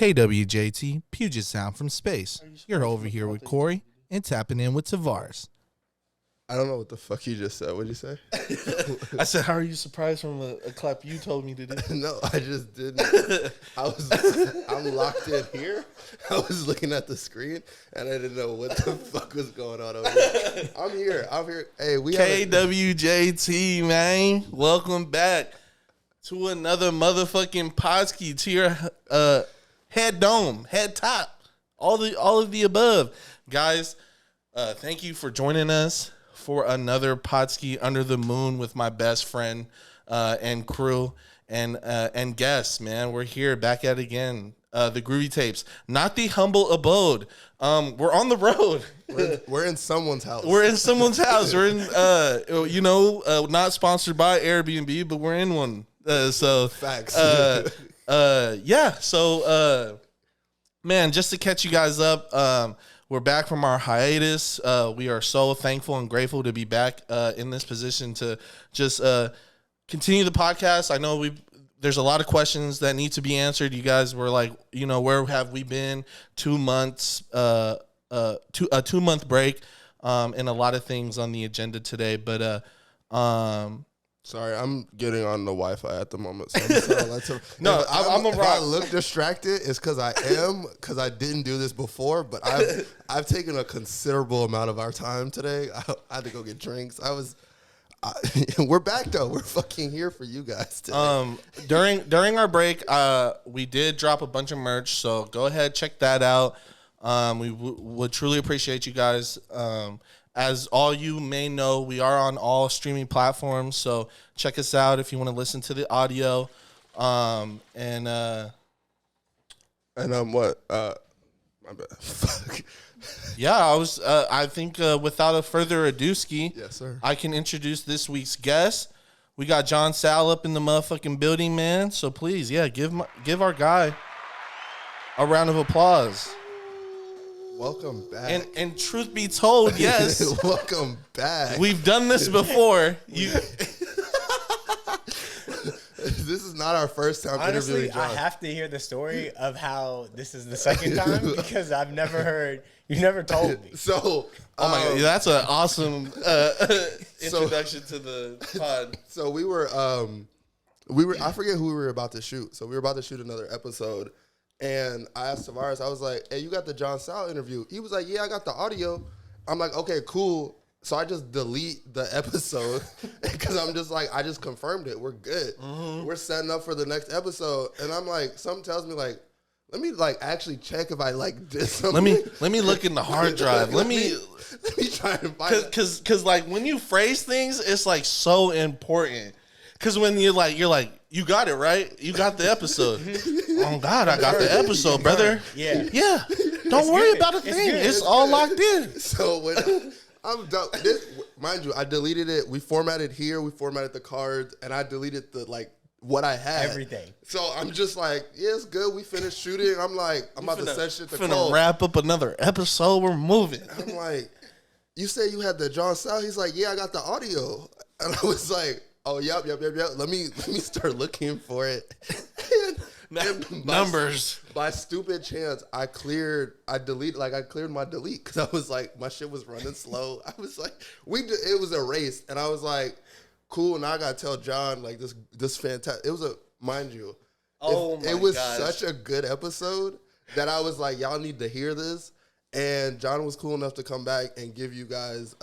KWJT, Puget Sound from space. You're over here with Corey and tapping in with Tavares. I don't know what the fuck you just said. What'd you say? I said, how are you surprised from a clap you told me to do? No, I just didn't. I'm locked in here. I was looking at the screen and I didn't know what the fuck was going on over here. I'm here. Hey, we KWJT, man. Welcome back to another motherfucking podski, to your head dome, head top, all of the above. Guys, thank you for joining us for another podski under the moon with my best friend and crew and guests, man. We're here back at it again. The Groovy tapes, not the humble abode. We're on the road. We're in someone's house. We're in someone's house. We're in, not sponsored by Airbnb, but we're in one. So facts. Yeah. So, man, just to catch you guys up, we're back from our hiatus. We are so thankful and grateful to be back in this position to just continue the podcast. I know there's a lot of questions that need to be answered. You guys were like, where have we been? 2 months, a 2-month break, and a lot of things on the agenda today. But sorry, I'm getting on the Wi-Fi at the moment. So I'm sorry. No, I'm a rock. If I look distracted, it's because I am, because I didn't do this before. But I've taken a considerable amount of our time today. I had to go get drinks. We're back though. We're fucking here for you guys today. During our break, we did drop a bunch of merch, so go ahead, check that out. We would truly appreciate you guys. As all you may know, we are on all streaming platforms, so check us out if you want to listen to the audio. What? My bad. Fuck. Yeah, I think without a further ado, Ski, yes, sir. I can introduce this week's guest. We got John Sal up in the motherfucking building, man. So please, give our guy a round of applause. Welcome back. And truth be told, yes. Welcome back. We've done this before. This is not our first time interviewing John. I have to hear the story of how this is the second time because I've never heard. You never told me. So, oh my god, that's an awesome introduction to the pod. So we were. I forget who we were about to shoot. So we were about to shoot another episode. And I asked Tavares, I was like, hey, you got the John Sal interview? He was like, yeah, I got the audio. I'm like, okay, cool. So I just delete the episode because I'm just like, I just confirmed it. We're good. Mm-hmm. We're setting up for the next episode. And I'm like, something tells me like, let me like actually check if I like did something. Let me look in the hard drive. let me try and find it. Cause like when you phrase things, it's like so important. Cause when you're like, you got it, right? You got the episode. Oh God, I got the episode, brother. Yeah. Don't worry about a thing. It's all locked in. So when I'm done, mind you, I deleted it. We formatted here. We formatted the cards, and I deleted what I had. Everything. So I'm just like, yeah, it's good. We finished shooting. I'm like, I'm about to set shit to Cole. Wrap up another episode. We're moving. I'm like, you said you had the John Sal? He's like, yeah, I got the audio. And I was like, oh, yep. Let me start looking for it. Numbers. By stupid chance, I cleared my delete because I was like, my shit was running slow. I was like, it was erased, and I was like, cool. Now I gotta tell John like this fantastic. It was mind you, it was such a good episode that I was like, y'all need to hear this. And John was cool enough to come back and give you guys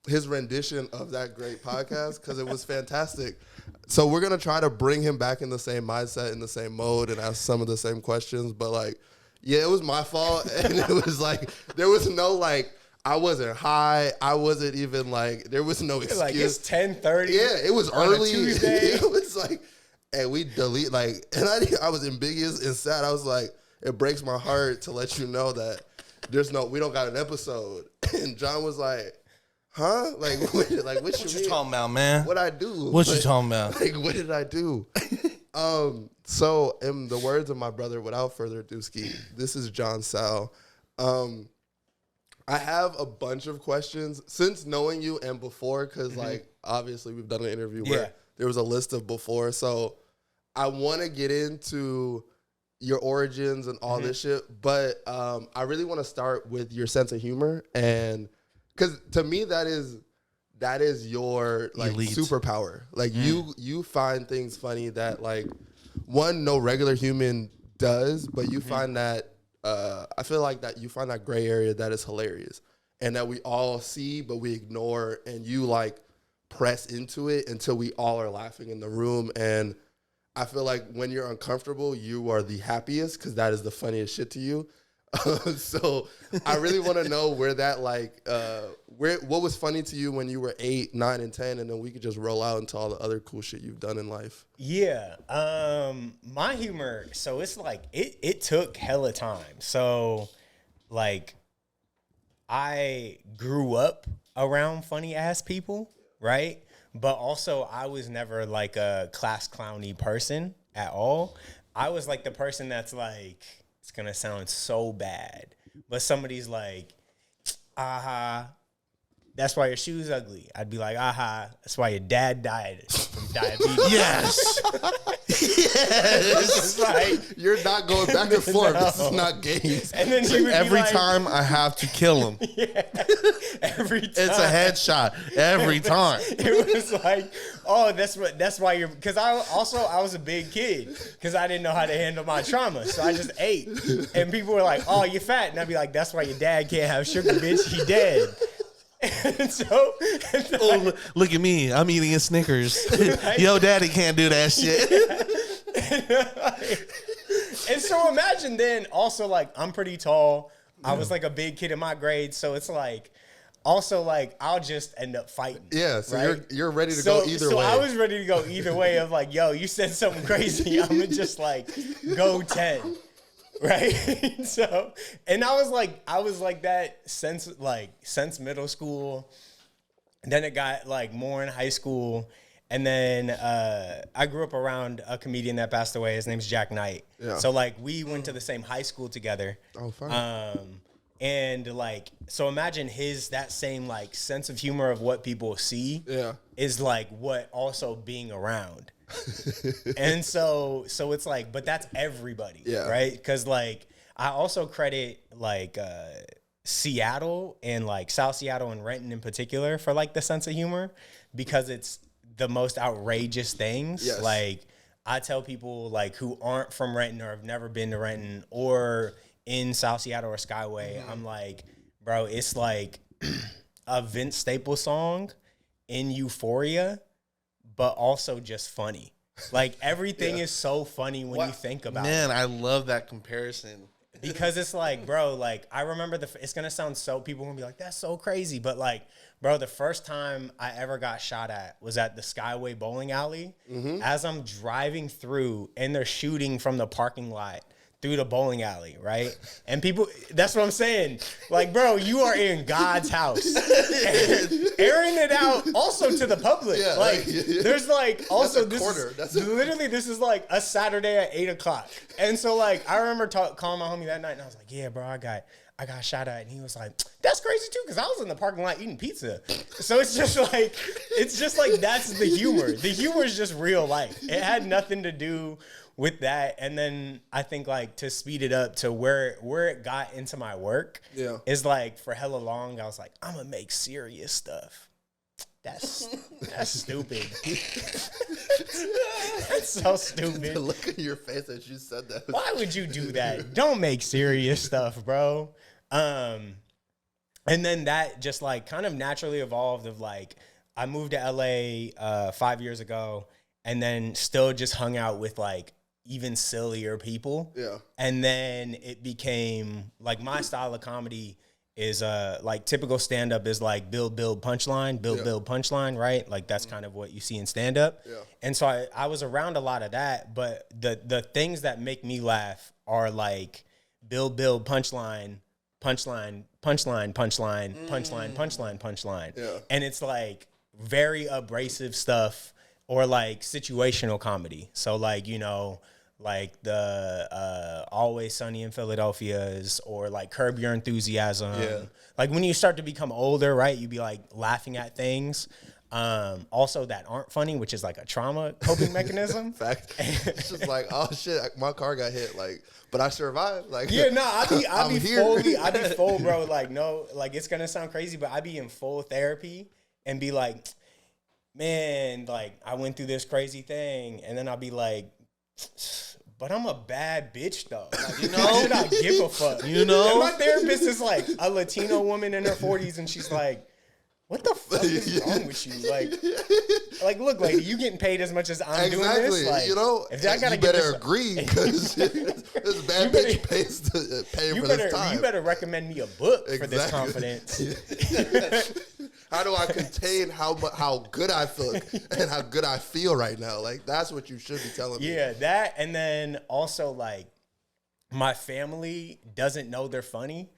his rendition of that great podcast because it was fantastic. So we're going to try to bring him back in the same mindset, in the same mode, and ask some of the same questions. But, like, yeah, it was my fault. And it was, like, there was no, like, I wasn't high. I wasn't even, like, there was no excuse. Like, it's 10:30. Yeah, it was early. Tuesday. It was, like, and we delete, like, and I was ambiguous and sad. I was, like, it breaks my heart to let you know that we don't got an episode. And John was, like, huh? Like, what you talking about, man? What I do? What you talking about? Like, what did I do? So, in the words of my brother, without further ado, Ski, this is John Sal. I have a bunch of questions since knowing you and before, because, like, obviously we've done an interview where there was a list of before. So, I want to get into your origins and all this shit. But I really want to start with your sense of humor, and because to me that is your like Elite. superpower. Like you find things funny that like no regular human does, but you find that I feel like that you find that gray area that is hilarious and that we all see but we ignore, and you like press into it until we all are laughing in the room. And I feel like when you're uncomfortable, you are the happiest because that is the funniest shit to you. So I really want to know where that like what was funny to you when you were 8, 9, and 10, and then we could just roll out into all the other cool shit you've done in life. Yeah. My humor, so it's like it took hella time. So like I grew up around funny ass people, right? But also I was never like a class clowny person at all. I was like the person that's like, it's gonna sound so bad, but somebody's like, aha, that's why your shoe's ugly. I'd be like, aha, that's why your dad died from diabetes. Yes. It's like, You're not going back and forth. No. This is not games. and then she would Every be like, time I have to kill him. every time. It's a headshot every time. It was like, oh, that's why you're, because I was a big kid because I didn't know how to handle my trauma, so I just ate, and people were like, oh, you're fat, and I'd be like, that's why your dad can't have sugar, bitch, he dead. And so, Oh, look at me. I'm eating a Snickers. Yo, daddy can't do that shit. and so imagine then also like I'm pretty tall. I was like a big kid in my grade, so it's like also like I'll just end up fighting. Yeah, so right? you're ready to go either way. So I was ready to go either way of like, yo, you said something crazy, I'm gonna just like go 10. Right. So, and I was like that since middle school. And then it got like more in high school. And then I grew up around a comedian that passed away. His name's Jack Knight. Yeah. So like we went to the same high school together. Oh, fine. And like, so imagine that same like sense of humor of what people see is like what also being around. And so it's like, but that's everybody, right? Because like I also credit like Seattle and like South Seattle and Renton in particular for like the sense of humor, because it's the most outrageous things. Yes. Like I tell people like who aren't from Renton or have never been to Renton or in South Seattle or Skyway, I'm like, bro, it's like a Vince Staples song in Euphoria, but also just funny. Like everything is so funny when you think about it. Man, I love that comparison. Because it's like, bro, like I remember it's gonna sound so, people are gonna be like, that's so crazy. But like, bro, the first time I ever got shot at was at the Skyway bowling alley. As I'm driving through and they're shooting from the parking lot through the bowling alley, right? And people, that's what I'm saying. Like, bro, you are in God's house. And airing it out also to the public. Yeah, like, there's like, also That's a quarter. this is like a Saturday at 8:00. And so like, I remember calling my homie that night and I was like, yeah, bro, I got shot at. And he was like, that's crazy too, because I was in the parking lot eating pizza. So it's just like, that's the humor. The humor is just real life. It had nothing to do with that. And then I think like to speed it up to where it got into my work is like for hella long, I was like, I'm gonna make serious stuff. That's stupid. That's so stupid. The look in your face as you said that. Why would you do that? Don't make serious stuff, bro. And then that just like kind of naturally evolved of like, I moved to LA 5 years ago and then still just hung out with like even sillier people. Yeah. And then it became like my style of comedy is like typical stand-up is like build punchline, build punchline, right? Like that's kind of what you see in stand-up. Yeah. And so I was around a lot of that, but the things that make me laugh are like build punchline, punchline. Yeah. And it's like very abrasive stuff or like situational comedy. So like, you know, like the Always Sunny in Philadelphia's or like Curb Your Enthusiasm. Yeah. Like when you start to become older, right, you be like laughing at things. Also that aren't funny, which is like a trauma coping mechanism. Fact. It's just like, oh shit, my car got hit. Like, but I survived. Like, Yeah, no, I be full, bro. Like, no, like it's gonna sound crazy, but I be in full therapy and be like, man, like I went through this crazy thing, and then I'll be like, but I'm a bad bitch though. Like, you know, why should I give a fuck? You know? And my therapist is like a Latino woman in her 40s, and she's like, what the fuck is wrong with you? Like, look, lady, you getting paid as much as I'm doing this. Like, you know, if I gotta you get better this, agree because this bad bitch pays to pay for this time. You better recommend me a book for this confidence. How do I contain how good I feel and how good I feel right now? Like, that's what you should be telling me. Yeah, that, and then also like my family doesn't know they're funny.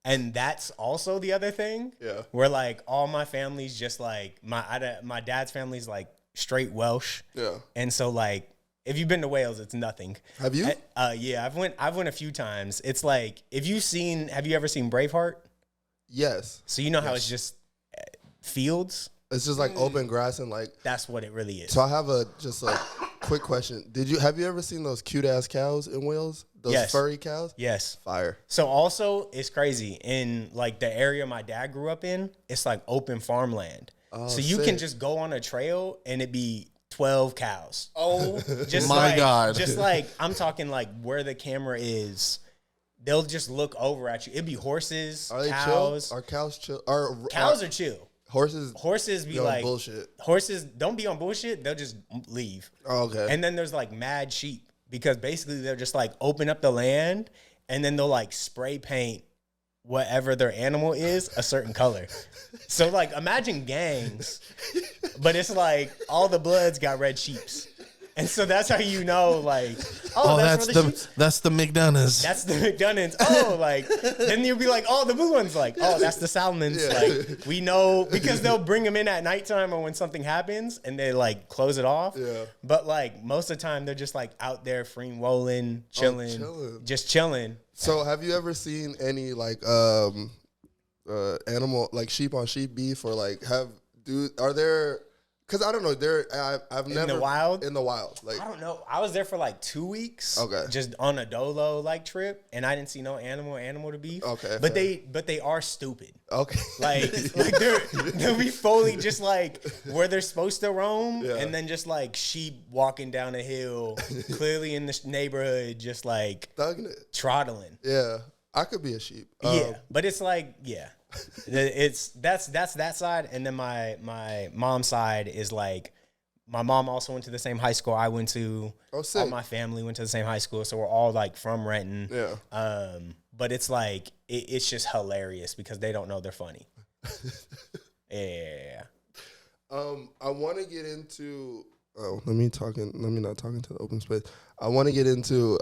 And that's also the other thing. Yeah. Where like all my family's just like my dad's family's like straight Welsh. Yeah. And so like if you've been to Wales, it's nothing. Have you? Yeah, I've went a few times. It's like have you ever seen Braveheart? Yes. So you know how it's just fields? It's just like open grass and like. That's what it really is. So I have a quick question. Have you ever seen those cute ass cows in Wales? Those furry cows? Yes. Fire. So also it's crazy in like the area my dad grew up in, it's like open farmland. Oh, so you sick. can just go on a trail and it be 12 cows. Oh Just my like, God. Just like I'm talking like where the camera is, they'll just look over at you. It'd be horses, Are they cows. chill? Are cows chill? Cows are chill. Horses be on like bullshit. Horses don't be on bullshit. They'll just leave. Oh, okay. And then there's like mad sheep because basically they're just like open up the land and then they'll like spray paint whatever their animal is a certain color. So like imagine gangs, but it's like all the Bloods got red sheeps. And so that's how you know, like, that's the McDonough's. That's the McDonough's. Oh, like, then you'll be like, oh, the blue one's like, oh, that's the Salmons. Yeah. Like, we know, because they'll bring them in at nighttime or when something happens and they, like, close it off. Yeah. But, like, most of the time they're just, like, out there free rolling, chilling. Just chilling. So have you ever seen any, like, animal, like, sheep on sheep beef or, like, are there... Because I don't know, I've never... In the wild? In the wild. Like, I don't know. I was there for like 2 weeks. Okay. Just on a dolo like trip, and I didn't see no animal to beef. Okay. But they are stupid. Okay. Like they'll be fully just like where they're supposed to roam, and then just like sheep walking down a hill, clearly in the neighborhood, just like thugging it, trottling. Yeah, I could be a sheep. Yeah, but it's like that's that side, and then my mom's side is like my mom also went to the same high school I went to. Oh, sick. All my family went to the same high school, so we're all like from Renton. Yeah. But it's like it's just hilarious because they don't know they're funny. Yeah. I want to get into. Let me not talking to the open space. I want to get into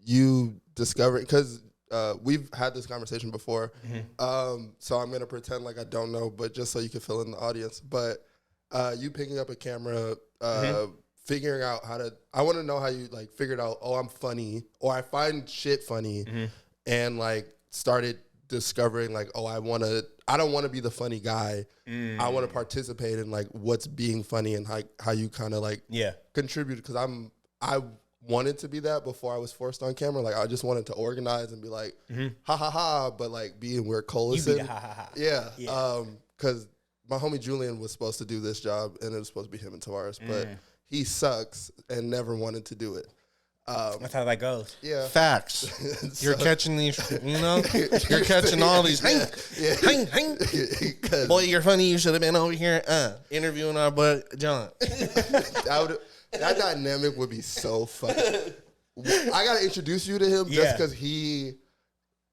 you discovering, because we've had this conversation before. Mm-hmm. So I'm gonna pretend like I don't know, but just so you can fill in the audience. But you picking up a camera, figuring out how to. I want to know how you like figured out. Oh, I'm funny, or I find shit funny, and like started discovering like, oh, I don't want to be the funny guy. I want to participate in like what's being funny and how you kind of like contribute, because I wanted to be that before I was forced on camera. Like I just wanted to organize and be like ha ha ha, but like being where Cole is in. Ha ha ha. Yeah. Because my homie Julian was supposed to do this job and it was supposed to be him and Tavares, but he sucks and never wanted to do it. That's how that goes. Yeah. Facts. You're catching these, you're catching all these. Boy, you're funny. You should have been over here interviewing our boy John. That dynamic would be so funny. I gotta introduce you to him just because he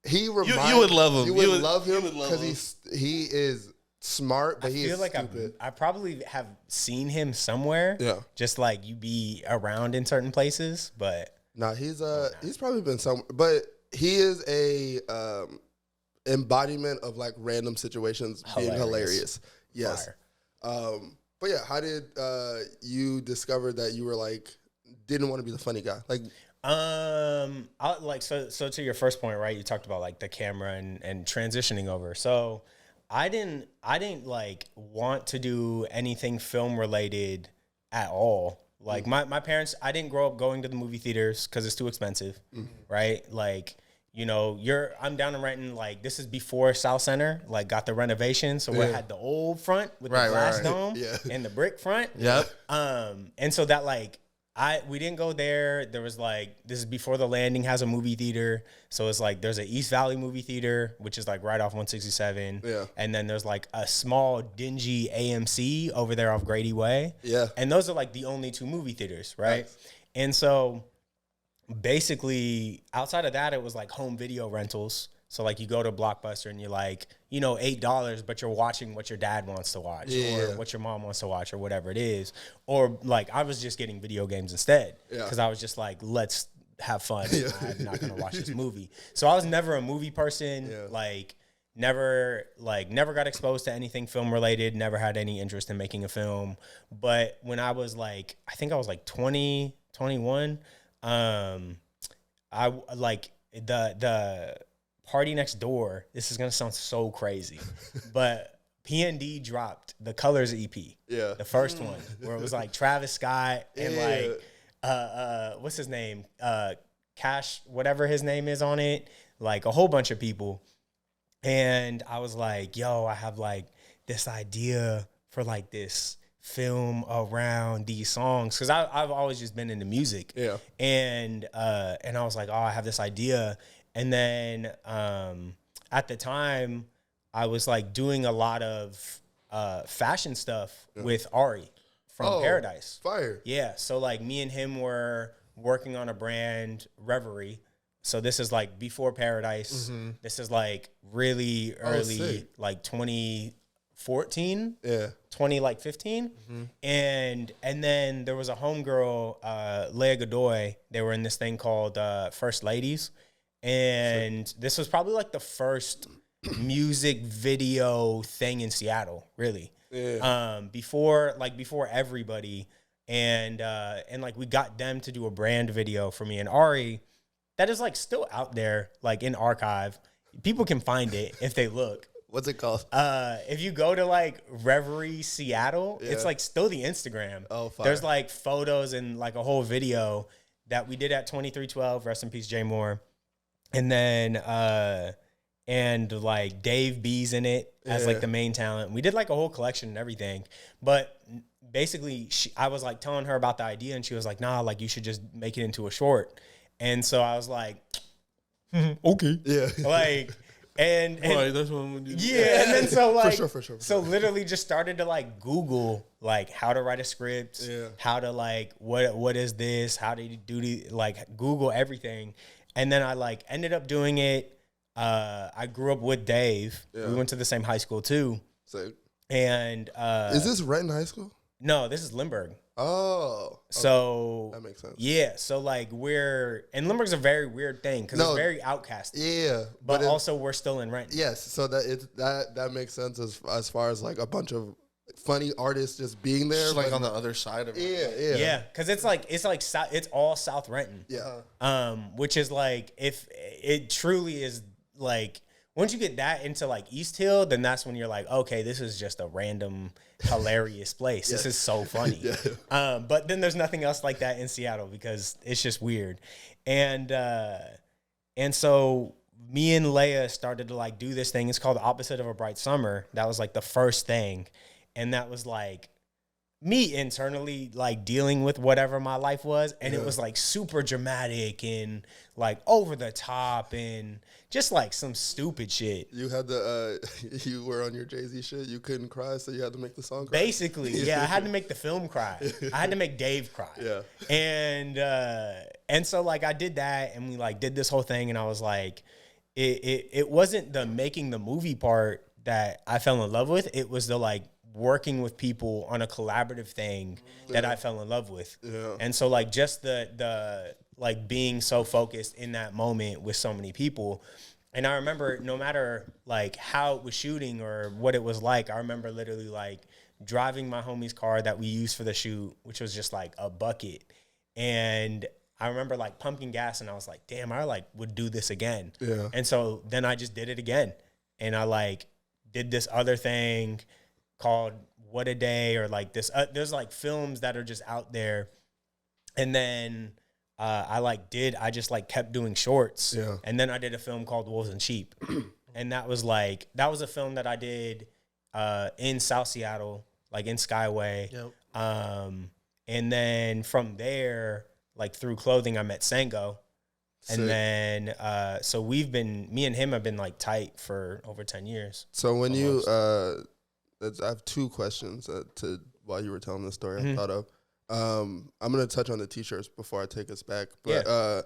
reminds you would love him. You would love him because he is smart, but he is stupid. I probably have seen him somewhere. Yeah. Just like you be around in certain places, but nah, he's probably been somewhere, but he is a embodiment of like random situations being hilarious. Yes. But yeah, how did you discover that you were like didn't want to be the funny guy? Like, so to your first point, right? You talked about like the camera and transitioning over. So I didn't like want to do anything film related at all. Like my parents, I didn't grow up going to the movie theaters because it's too expensive, right? Like, you know, I'm down in Renton. Like, this is before South Center like got the renovation, so we had the old front with the glass dome and the brick front. Yep. And so that like we didn't go there. There was like, this is before the Landing has a movie theater, so it's like there's a East Valley movie theater, which is like right off 167. Yeah. And then there's like a small dingy AMC over there off Grady Way. Yeah. And those are like the only 2 movie theaters, right? Nice. And so basically outside of that, it was like home video rentals. So like you go to Blockbuster and you're like, you know, $8, but you're watching what your dad wants to watch or what your mom wants to watch or whatever it is. Or like I was just getting video games instead because I was just like, let's have fun. I'm not going to watch this movie. So I was never a movie person. Like never got exposed to anything film related, never had any interest in making a film. But when I was like, I think I was like 20, 21, I like the Party Next Door, this is gonna sound so crazy, but PND dropped the Colors EP, the first one, where it was like Travis Scott and like what's his name, Cash, whatever his name is on it, like a whole bunch of people. And I was like, yo, I have like this idea for like this film around these songs, because I've always just been into music, and I was like, oh, I have this idea. And then at the time, I was like doing a lot of fashion stuff with Ari from Paradise. Fire. Yeah. So like me and him were working on a brand, Reverie. So this is like before Paradise. This is like really early, like 2014. 2015. And then there was a homegirl, Leah Godoy. They were in this thing called First Ladies. And this was probably like the first music video thing in Seattle, really. Before everybody, and like we got them to do a brand video for me and Ari that is like still out there, like in archive. People can find it if they look. What's it called? If you go to like Reverie Seattle, it's like still the Instagram. Oh, fire. There's like photos and like a whole video that we did at 2312. Rest in peace, Jay Moore. And then, and like Dave B's in it as like the main talent. We did like a whole collection and everything. But basically, I was like telling her about the idea, and she was like, nah, like you should just make it into a short. And so I was like, okay. Yeah. Like, and Right, that's what I'm gonna do. yeah, and then so like, for sure. so literally just started to like Google like how to write a script, how to like, what is this? How do you do like Google everything. And then I like ended up doing it. I grew up with Dave. We went to the same high school too. So, And is this Renton High School? no, this is Lindbergh. Oh, So that makes sense. Yeah, so like and Lindbergh's a very weird thing because it's very outcasted. Yeah, but also we're still in Renton. Yes, so that makes sense as far as like a bunch of funny artists just being there, Just like on the other side of it. Yeah, because it's all South Renton. Yeah. Which is like, if it truly is like, once you get that into like East Hill, then that's when you're like, okay, this is just a random hilarious place. This is so funny. But then there's nothing else like that in Seattle because it's just weird. And so me and Leia started to like do this thing. It's called The Opposite of a Bright Summer. That was like the first thing. And that was like me internally like dealing with whatever my life was. And it was like super dramatic and like over the top and just like some stupid shit. You had you were on your Jay-Z shit. You couldn't cry, so you had to make the song cry. Basically, yeah, I had to make the film cry. I had to make Dave cry. Yeah. And so like I did that, and we like did this whole thing, and I was like, it wasn't the making the movie part that I fell in love with. It was the like working with people on a collaborative thing that I fell in love with. Yeah. And so like just the like being so focused in that moment with so many people. And I remember no matter like how it was shooting or what it was like, I remember literally like driving my homie's car that we used for the shoot, which was just like a bucket. And I remember like pumping gas, and I was like, damn, I like would do this again. Yeah. And so then I just did it again. And I like did this other thing called What a Day, or like this. There's like films that are just out there, and then I just like kept doing shorts, and then I did a film called Wolves and Sheep, and that was a film that I did in South Seattle, like in Skyway. Yep. And then from there, like through clothing, I met Sango. And then, so me and him have been like tight for over 10 years. So when almost. I have two questions while you were telling the story I thought of. I'm going to touch on the t-shirts before I take us back. But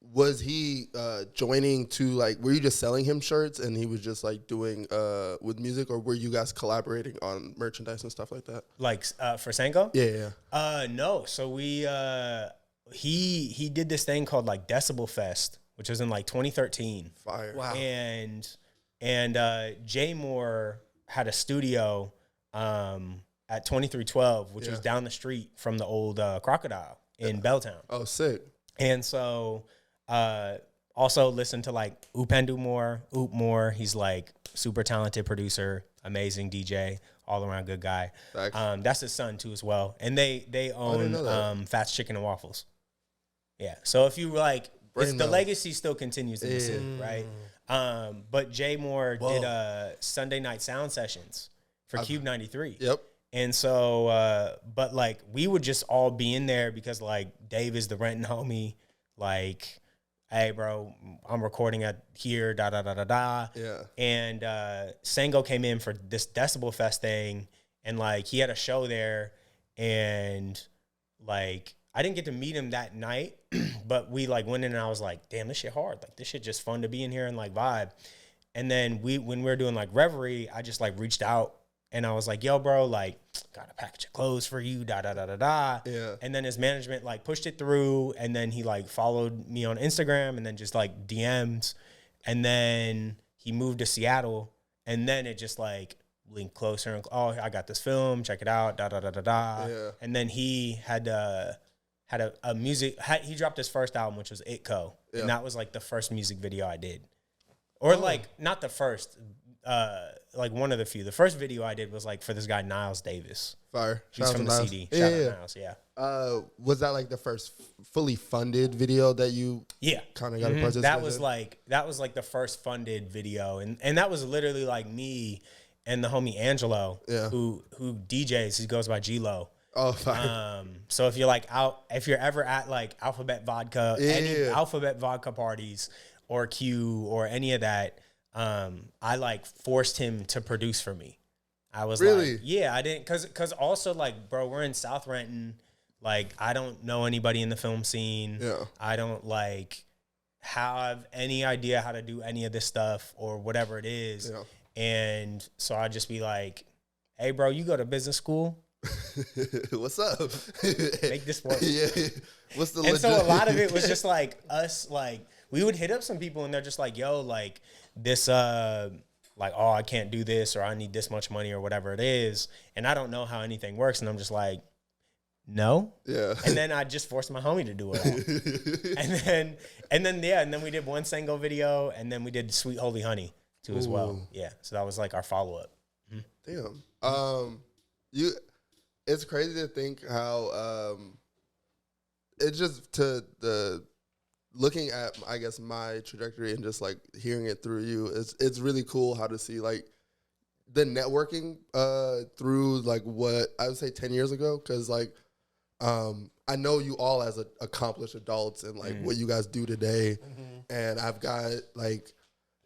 was he joining to, like, were you just selling him shirts and he was just like doing with music, or were you guys collaborating on merchandise and stuff like that? Like for Sango? Yeah. No. So we, he did this thing called like Decibel Fest, which was in like 2013. Fire. Wow. And Jay Moore had a studio at 2312, which was down the street from the old Crocodile in Belltown. Oh, sick. And so also listen to like Upendu Moore. He's like super talented producer, amazing DJ, all around good guy. That's his son too as well. And they own Fats Chicken and Waffles. Yeah. So if you like, the legacy still continues in the city, right? But Jay Moore did Sunday night sound sessions for Cube 93. Yep. And so, but like we would just all be in there because like Dave is the renting homie. Like, hey, bro, I'm recording at here, da da da da da. Yeah. And Sango came in for this Decibel Fest thing, and like he had a show there, and like I didn't get to meet him that night, but we like went in and I was like, damn, this shit hard. Like this shit just fun to be in here and like vibe. And then when we were doing like Reverie, I just like reached out and I was like, yo, bro, like got a package of clothes for you, da da da da da. Yeah. And then his management like pushed it through, and then he like followed me on Instagram and then just like DMs. And then he moved to Seattle, and then it just like linked closer and I got this film, check it out, da da da da da. Yeah. And then he had a music. He dropped his first album, which was Itco, and that was like the first music video I did, or like not the first, like one of the few. The first video I did was like for this guy Niles Davis. Fire. He's from the CD. Shout out Niles. Yeah. Was that like the first fully funded video that you? Yeah. Kind of got a participate That was like the first funded video, and that was literally like me and the homie Angelo, who DJs. He goes by G-Lo. Oh, fire. So if you're ever at like Alphabet Vodka, any Alphabet Vodka parties or Q or any of that, I like forced him to produce for me. I was really? Like, yeah, I didn't, cause also like, bro, we're in South Renton. Like, I don't know anybody in the film scene. Yeah. I don't like have any idea how to do any of this stuff or whatever it is. Yeah. And so I'd just be like, hey, bro, you go to business school? What's up? Make this work. Yeah. What's the And so a lot of it was just like us, like we would hit up some people and they're just like, yo, like this, like, oh, I can't do this, or I need this much money or whatever it is. And I don't know how anything works. And I'm just like, no. Yeah. And then I just forced my homie to do it all. and then we did one Sango video, and then we did Sweet Holy Honey too as well. Yeah. So that was like our follow-up. Damn. It's crazy to think how it's just looking at, I guess, my trajectory and just like hearing it through you. It's really cool how to see like the networking through like what I would say 10 years ago, because like I know you all as accomplished adults and like what you guys do today, and I've got like,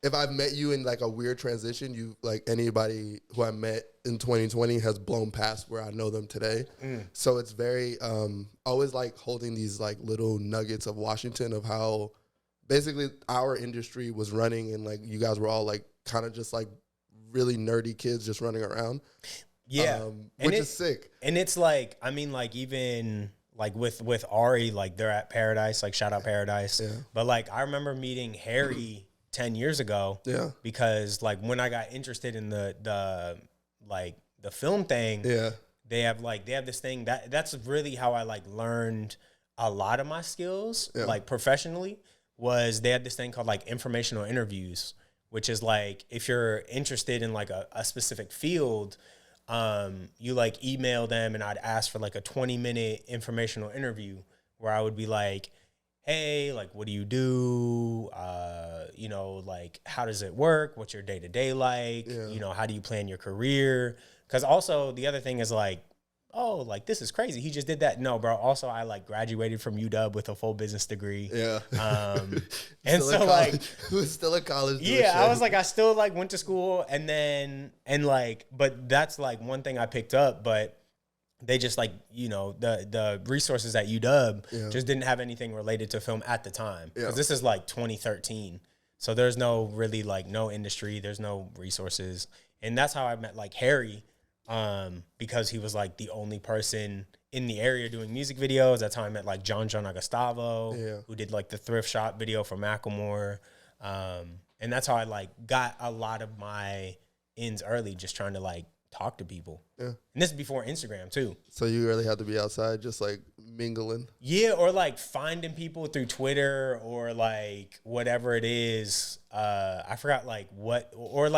if I've met you in like a weird transition, you like anybody who I met in 2020 has blown past where I know them today. So it's very always like holding these like little nuggets of Washington of how basically our industry was running, and like you guys were all like kind of just like really nerdy kids just running around. Yeah. Which is sick. And it's like, I mean, like even like with Ari, like they're at Paradise, like shout out Paradise. Yeah. But like I remember meeting Harry 10 years ago. Yeah. Because like when I got interested in the film thing, they have this thing that's really how I like learned a lot of my skills, like professionally, was they had this thing called like informational interviews, which is like if you're interested in like a specific field, you like email them, and I'd ask for like a 20-minute informational interview where I would be like, hey, like, what do you do? You know, like, how does it work? What's your day-to-day like? Yeah. You know, how do you plan your career? Because also the other thing is like, oh, like, this is crazy. He just did that. No, bro. Also, I like graduated from UW with a full business degree. Yeah. And Still so in like, college. Was still in college. doing yeah, I shit. was like, I still like went to school and like, but that's like one thing I picked up, but they just like, you know, the resources at UW just didn't have anything related to film at the time. Because this is like 2013. So there's no really like no industry, there's no resources. And that's how I met like Harry, because he was like the only person in the area doing music videos. That's how I met like John Agostavo, who did like the thrift shop video for Macklemore. And that's how I like got a lot of my ins early, just trying to like talk to people. Yeah. And this is before Instagram too. So you really have to be outside just like mingling? Yeah, or like finding people through Twitter or like whatever it is. I forgot like what, or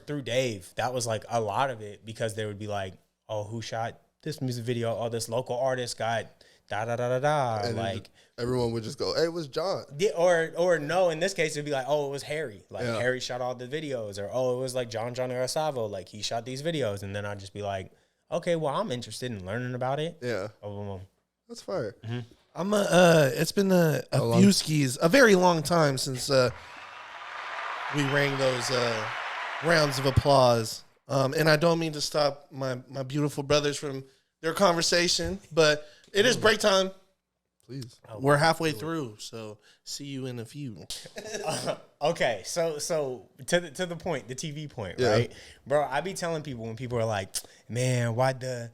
through Dave. That was like a lot of it, because they would be like, oh, who shot this music video? Oh, this local artist got da da da da da. And like everyone would just go, hey, it was John. Yeah, or no, in this case it'd be like, oh, it was Harry. Like Harry shot all the videos, or oh, it was like John Agostavo, like he shot these videos. And then I'd just be like, okay, well, I'm interested in learning about it. Yeah. Oh, That's fire. I'm it's been a few skis, a very long time since we rang those rounds of applause. And I don't mean to stop my beautiful brothers from their conversation, but it is break time. Please. We're halfway through, so see you in a few. Okay, so to the point, the TV point, right, bro? I be telling people when people are like, "Man, why'd the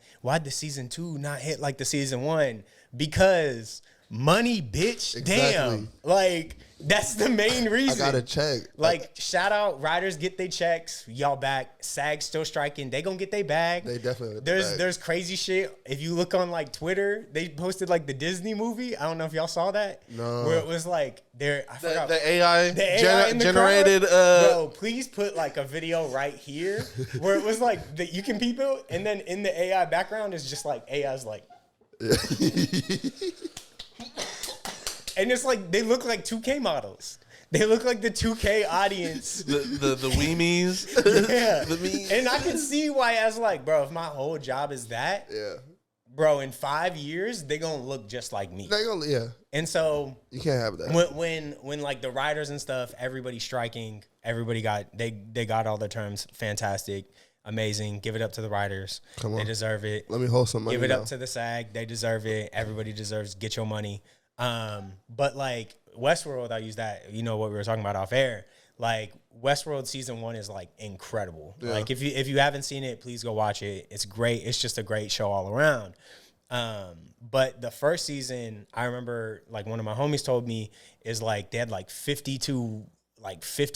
season 2 not hit like the season 1?" Because money, bitch. Exactly. Damn, like that's the main reason. I got to check. Like, shout out, writers get their checks. Y'all back. SAG still striking. They gonna get their bag. They definitely get There's crazy shit. If you look on like Twitter, they posted like the Disney movie. I don't know if y'all saw that. No. Where it was like I forgot The AI, in the generated. crowd. Bro, please put like a video right here where it was like that you can peep it, and then in the AI background is just like AI's like. And it's like they look like 2K models. They look like the 2K audience. the Weemies. Yeah. The memes. And I can see why I was like, bro, if my whole job is that, bro, in 5 years, they gonna look just like me. They gonna, And so you can't have that. when like the writers and stuff, everybody striking, everybody got they got all their terms. Fantastic. Amazing. Give it up to the writers. Come on. They deserve it. Let me hold some money. Give it now. up to the SAG. They deserve it. Everybody deserves. Get your money. But like Westworld, I use that. You know what we were talking about off air. Like Westworld season 1 is like incredible. Yeah. Like if you haven't seen it, please go watch it. It's great. It's just a great show all around. But the first season, I remember like one of my homies told me is like they had like 50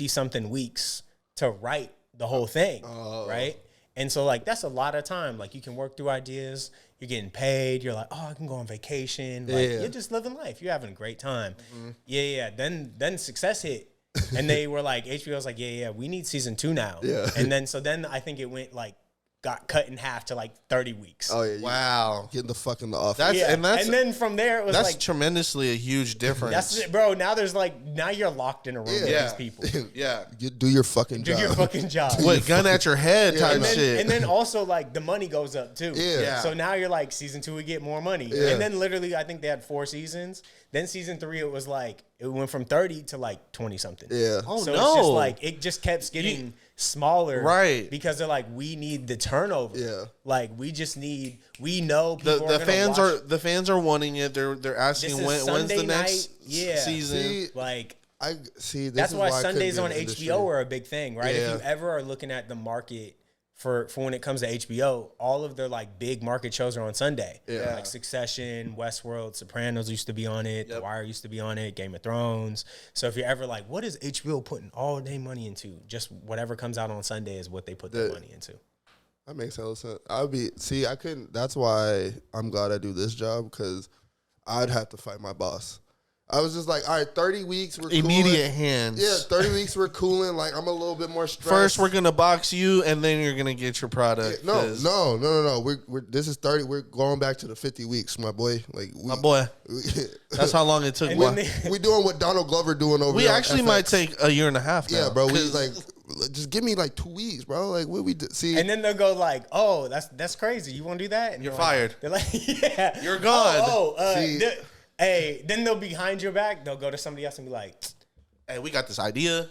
something weeks to write the whole thing, right? And so like that's a lot of time. Like you can work through ideas. You're getting paid. You're like, oh, I can go on vacation. Like you're just living life. You're having a great time. Mm-hmm. Yeah. Then Success hit, and they were like, HBO was like, yeah, we need season 2 now. Yeah. And then I think it went like got cut in half to like 30 weeks. Oh yeah! Wow, getting the fuck in the office. And then from there it was that's like tremendously a huge difference. That's it, bro. Now there's like now you're locked in a room with these people. Yeah, you do your fucking job. Do your fucking job. What gun at your head type shit. And then also like the money goes up too. Yeah. So now you're like season 2 we get more money. Yeah. And then literally I think they had 4 seasons. Then season 3 it was like it went from 30 to like 20 something. Yeah. Oh so no. it's just like it just kept getting smaller, right? Because they're like, we need the turnover. Yeah, like we know people the fans are wanting it. They're asking when's the next season. See, that's why Sundays on HBO are a big thing, right? Yeah. If you ever are looking at the market for when it comes to HBO, all of their like big market shows are on Sunday. Yeah. Like Succession, Westworld, Sopranos used to be on it, The Wire used to be on it, Game of Thrones. So if you're ever like, what is HBO putting all day money into? Just whatever comes out on Sunday is what they put their money into. That makes sense. I couldn't. That's why I'm glad I do this job, because I'd have to fight my boss. I was just like, all right, 30 weeks, we're Immediate cooling. hands. Yeah, 30 weeks, we're cooling. Like, I'm a little bit more stressed. First, we're gonna box you, and then you're gonna get your product. No. We're this is 30. We're going back to the 50 weeks, my boy. Like, My boy, that's how long it took. We doing what Donald Glover doing over We there on actually FX. might take a year and a half now. Yeah, bro. We like, just give me like 2 weeks, bro. Like, what we do? See, And then they'll go like, "Oh, that's crazy. You want to do that?" And You're like- fired. They're like, "Yeah, You're gone." See- hey, then they'll behind your back. They'll go to somebody else and be like, Hey, we got this idea.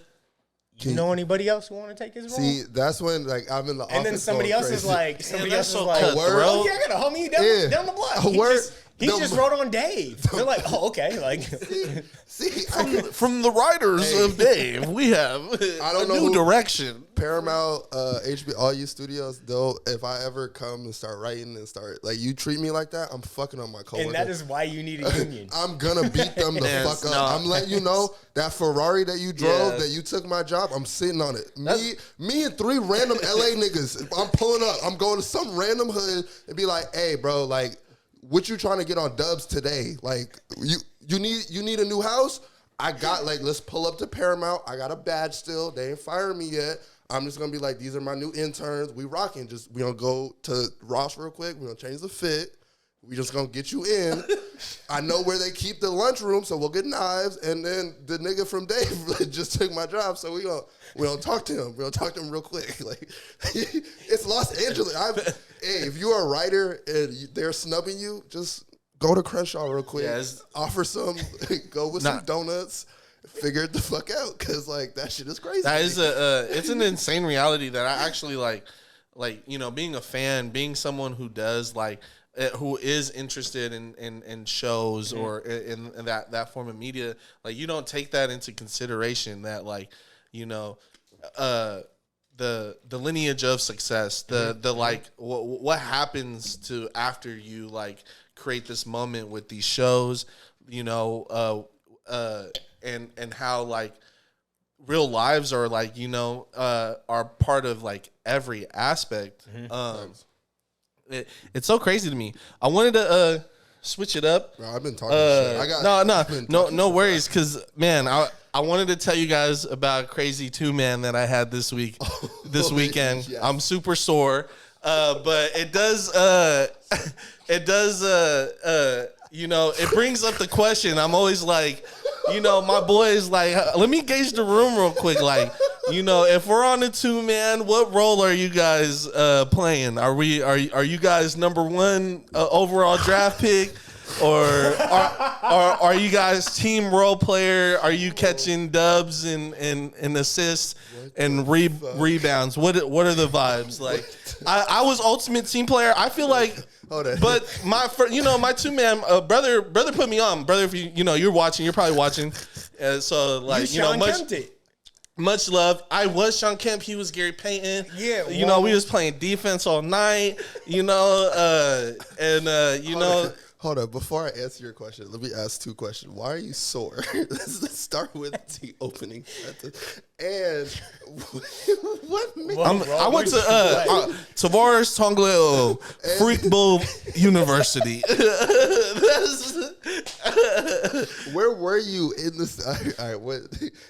"You know anybody else who want to take his role?" see, that's when like I'm in the office. And then somebody going else is crazy. like, somebody that's else is so like, cutthroat. "Oh yeah, I got a homie down the block. A word. He just wrote on Dave." They're like, "Oh, okay." Like, See, From the writers of Dave, we have I don't a know new who- direction. Paramount, HBO, all you studios, though, if I ever come and start writing and start, like, you treat me like that, I'm fucking on my coworker. and that is why you need a union. I'm gonna beat them the Yes, fuck up. no. I'm letting you know that Ferrari that you drove, Yeah. that you took my job, I'm sitting on it. Me and 3 random LA niggas, I'm pulling up. I'm going to some random hood and be like, hey, bro, like, what you trying to get on Dubs today? Like, you need a new house? I got, like, let's pull up to Paramount. I got a badge still. They ain't firing me yet. I'm just gonna be like, these are my new interns. We rocking. We gonna go to Ross real quick. We gonna change the fit. We just gonna get you in. I know where they keep the lunchroom, so we'll get knives. And then the nigga from Dave just took my job, so we gonna talk to him. We gonna talk to him real quick. Like, it's Los Angeles. Hey, if you're a writer and they're snubbing you, just go to Crenshaw real quick. Yes. Offer some. Go with some donuts. Figure it the fuck out, because like that shit is crazy. That is it's an insane reality that I actually like, you know, being a fan, being someone who does like, who is interested in shows or in that form of media. Like, you don't take that into consideration, that like, you know, the lineage of success, the like what happens to after you like create this moment with these shows, you know, and how like real lives are like, you know, are part of like every aspect. It's so crazy to me. I wanted to switch it up. Bro, I've been talking shit. No worries, because man, I wanted to tell you guys about a crazy 2-man that I had this week, this weekend. Yes. I'm super sore, but it does, you know, it brings up the question. I'm always like, you know, my boy is like, let me gauge the room real quick. Like, you know, if we're on a 2-man, what role are you guys playing? Are you guys number 1 overall draft pick? Or are you guys team role player? Are you catching dubs and assists and rebounds? What are the vibes? Like, I was ultimate team player. I feel like, but my 2-man brother put me on. Brother, if you're watching, you're probably watching. So like, you know, much love. I was Sean Kemp. He was Gary Payton. Yeah, you know, we was playing defense all night. You know, Hold on, before I answer your question, let me ask 2 questions. Why are you sore? Let's start with the opening sentence. And what made I went to Tavares Tongleo Freak Bowl University. Where were you in this? All right, what?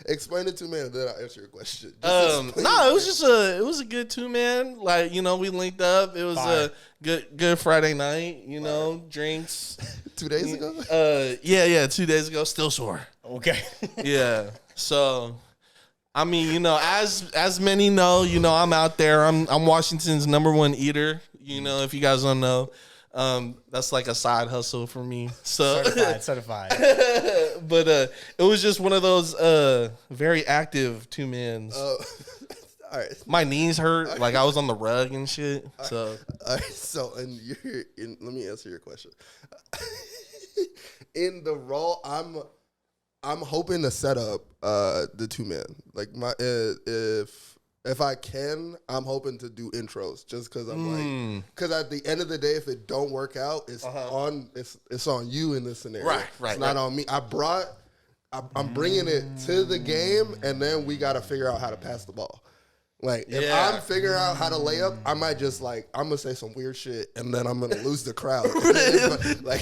Explain it to me, and then I'll answer your question. No, it was a good 2-man. Like, you know, we linked up. It was a good Friday night. You know, drinks. 2 days ago. Yeah, 2 days ago. Still sore. Okay. Yeah. So, I mean, you know, as many know, you know, I'm out there. I'm Washington's number 1 eater. You know, if you guys don't know, that's like a side hustle for me. So Certified. But it was just one of those very active 2-mans. All right. My knees hurt, like I was on the rug and shit. So, All right, so and let me answer your question. In the role, I'm hoping to set up the 2-man. Like if I can, I'm hoping to do intros just because I'm like, because at the end of the day, if it don't work out, it's on you in this scenario. Right. It's not on me. I'm bringing it to the game, and then we got to figure out how to pass the ball. Like if I'm figuring out how to lay up, I might just like I'm gonna say some weird shit and then I'm gonna lose the crowd. Like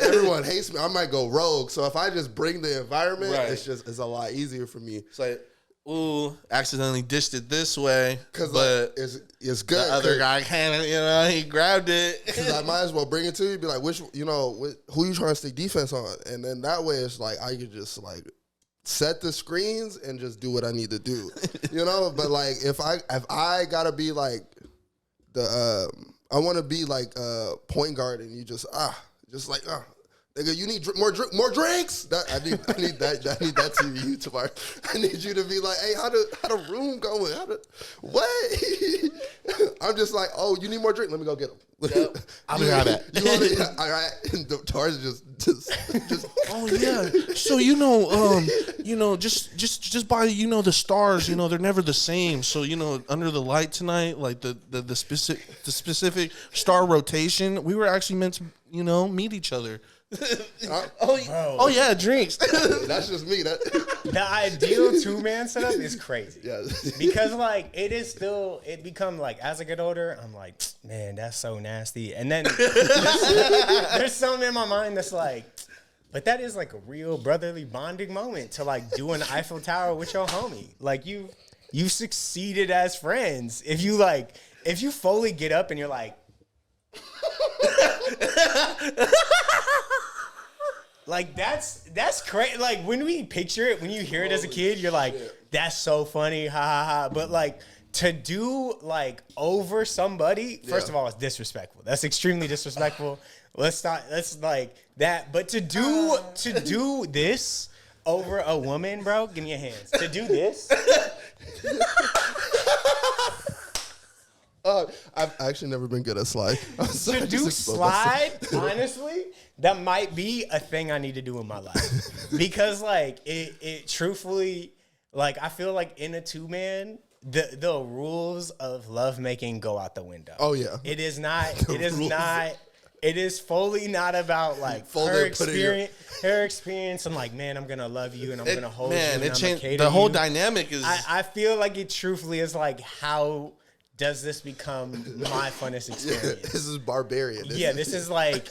everyone hates me. I might go rogue. So if I just bring the environment, it's a lot easier for me. It's like, ooh, accidentally dished it this way, but like, it's good. The other guy kind of, he grabbed it. Because I might as well bring it to you. Be like, who you trying to stick defense on? And then that way, it's like I could just like set the screens and just do what I need to do, But like if I gotta be like I want to be like point guard and you just nigga, you need more drinks. I need that to you tomorrow. I need you to be like, hey, how the room going? What? I'm just like, oh, you need more drink? Let me go get them. Yep. I'll be right back. All right. And the Tars just. Oh yeah. So just by the stars. They're never the same. So under the light tonight, like the specific star rotation, we were actually meant to meet each other. Oh yeah, drinks. That's just me. The ideal 2-man setup is crazy. Yeah. Because like it become like as I get older, I'm like, man, that's so nasty. And then there's something in my mind that's like, but that is like a real brotherly bonding moment to like do an Eiffel Tower with your homie. Like you succeeded as friends. If you fully get up and you're like like that's crazy. Like when we picture it, when you hear it as a kid, you're like, that's so funny, ha ha ha. But like to do like over somebody, first of all, it's disrespectful. That's extremely disrespectful. Let's like that. But to do this over a woman, bro, give me your hands. To do this. I've actually never been good at slide. To do slide, honestly, that might be a thing I need to do in my life. Because like it truthfully, like I feel like in a 2-man, the rules of lovemaking go out the window. Oh yeah. It is fully not about like her experience and like, man, I'm gonna love you and I'm gonna hold you and I'm gonna cater the whole you. dynamic is I feel like it truthfully is like, how does this become my funnest experience? This is barbarian. This is like,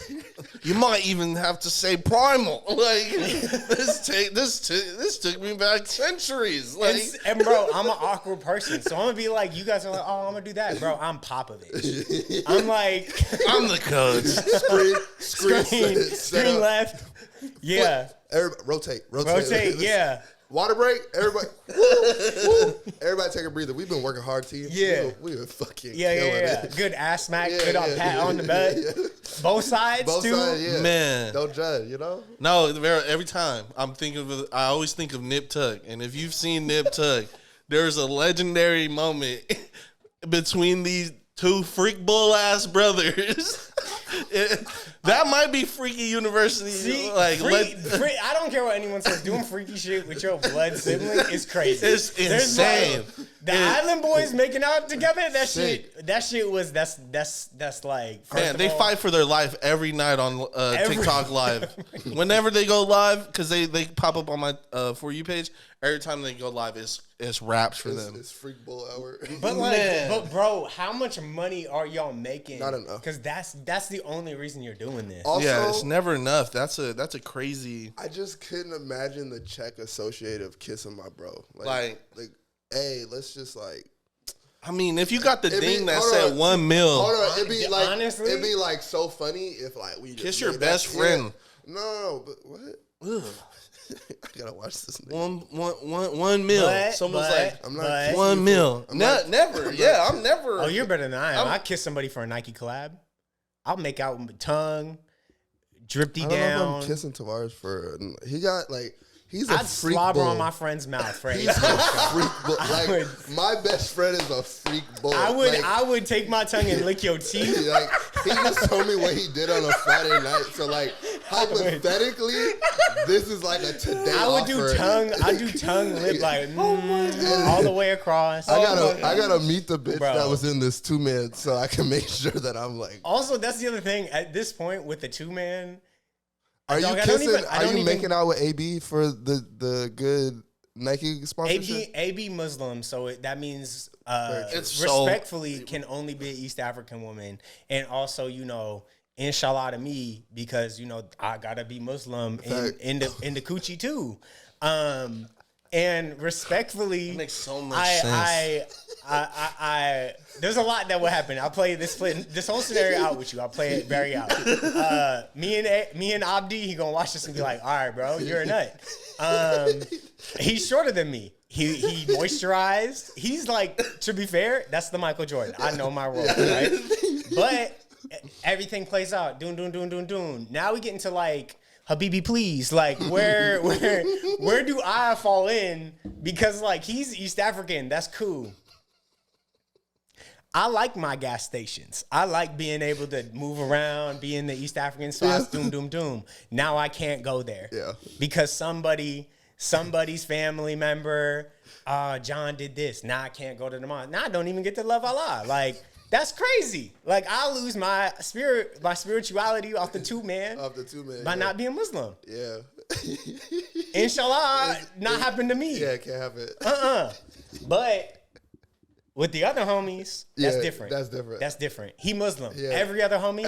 you might even have to say primal. Like this took me back centuries. Like, and bro, I'm an awkward person, so I'm gonna be like, you guys are like, oh, I'm gonna do that, bro. I'm Popovich. I'm like, I'm the coach. Screen left. Yeah. Everybody, rotate. Yeah. Water break, everybody. Woo. Everybody take a breather. We've been working hard, team. Yeah, we were fucking killing it. Good ass smack, good pat on the butt. Both sides, too. Yeah. Man, don't judge. No, every time I always think of Nip Tuck, and if you've seen Nip Tuck, there's a legendary moment between these two freak bull ass brothers. That might be Freaky University. See, I don't care what anyone says. Doing freaky shit with your blood sibling is crazy. It's insane. The Island Boys making out together. That's like, man, they fight for their life every night on TikTok live. Whenever they go live, because they pop up on my For You page. Every time they go live, it's raps for them. It's freak bull hour. But bro, how much money are y'all making? Not enough. Because that's the only reason you're doing this. Also, yeah, it's never enough. That's a crazy. I just couldn't imagine the check associated of kissing my bro. Like, hey, let's just like. I mean, if you got the thing that said $1 million, hold on, it'd be like honestly, it'd be like so funny if like we kiss your best friend. No, but what? I gotta watch this. $1 million. Someone's like, I'm not $1 million. Never. Yeah, I'm never. Oh, you're better than I am. I kiss somebody for a Nike collab. I'll make out with my tongue, drippy I don't down. know if I'm kissing Tavares for. He got like. He's a I'd freak slobber bull. on my friend's mouth for He's a freak bull. Like my best friend is a freak bull. I would take my tongue and lick your teeth. Like he just told me what he did on a Friday night. So like hypothetically, this is like a today I do tongue, lip like all the way across. I gotta meet the bitch that was in this 2-man so I can make sure that I'm like. Also, that's the other thing. At this point with the 2-man. Are you kissing? Are you making out with AB for the good Nike sponsorship? AB Muslim, so that means It's respectfully can only be an East African woman, and also inshallah to me because I gotta be Muslim in the coochie too, and respectfally That makes so much sense. I there's a lot that will happen. I'll play this whole scenario out with you. I'll play it very out. Me and Abdi, he gonna watch this and be like, all right, bro, you're a nut. He's shorter than me. He moisturized. He's like, to be fair, that's the Michael Jordan. I know my role, right? But everything plays out. Doon. Now we get into like Habibi, please. Like where do I fall in? Because like he's East African. That's cool. I like my gas stations. I like being able to move around, be in the East African spots, doom. Now I can't go there. Yeah. Because somebody's family member, John did this. Now I can't go to the mosque. Now I don't even get to love Allah. Like, that's crazy. Like, I'll lose my spirituality off the two man by not being Muslim. Yeah. Inshallah, not happen to me. Yeah, it can't happen. But with the other homies, that's different. That's different. He Muslim. Yeah. Every other homie,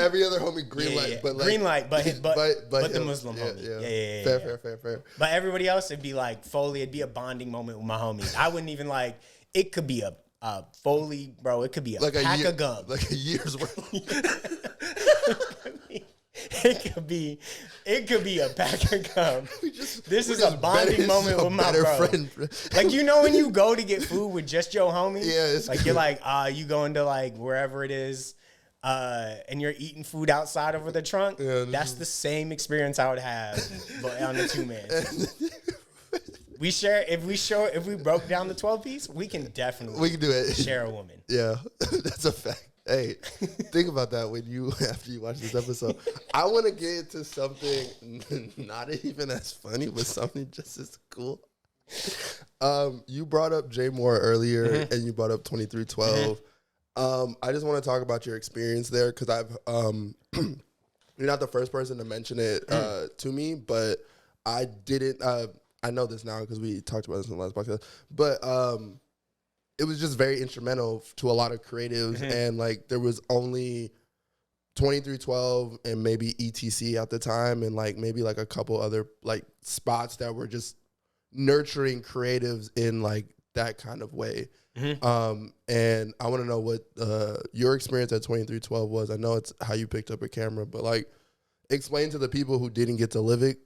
green light. But like, green light, but the him, Muslim homie. Yeah. Fair. But everybody else, it'd be like Foley. It'd be a bonding moment with my homies. I wouldn't even like. It could be a Foley, bro. It could be a like pack of gum. like a year's worth. It could be a pack of gum. This is a bonding moment with my bro. Friend. Like, when you go to get food with just your homie, it's like cool. you're like, you going to like wherever it is, and you're eating food outside over the trunk. Yeah, that's the same experience I would have, but on the 2-man. If we broke down the 12-piece, we can definitely do it. Share a woman. Yeah, that's a fact. Hey, think about that after you watch this episode. I want to get into something not even as funny, but something just as cool. You brought up Jay Moore earlier, and you brought up 2312. I just want to talk about your experience there because you're not the first person to mention it to me, but I didn't. I know this now because we talked about this in the last podcast, but it was just very instrumental to a lot of creatives, and like there was only 2312 and maybe ETC at the time, and like maybe like a couple other like spots that were just nurturing creatives in like that kind of way. And I want to know what your experience at 2312 was. I know it's how you picked up a camera, but like explain to the people who didn't get to live it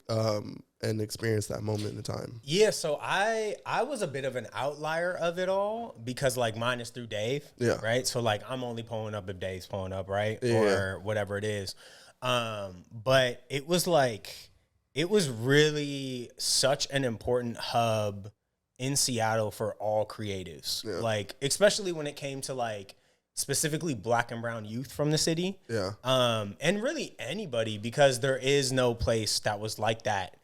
and experience that moment in time. Yeah, so I was a bit of an outlier of it all because like mine is through Dave, right? So like I'm only pulling up if Dave's pulling up, right? Or whatever it is. But it was really such an important hub in Seattle for all creatives. Like especially when it came to like specifically Black and brown youth from the city. And really anybody, because there is no place that was like that.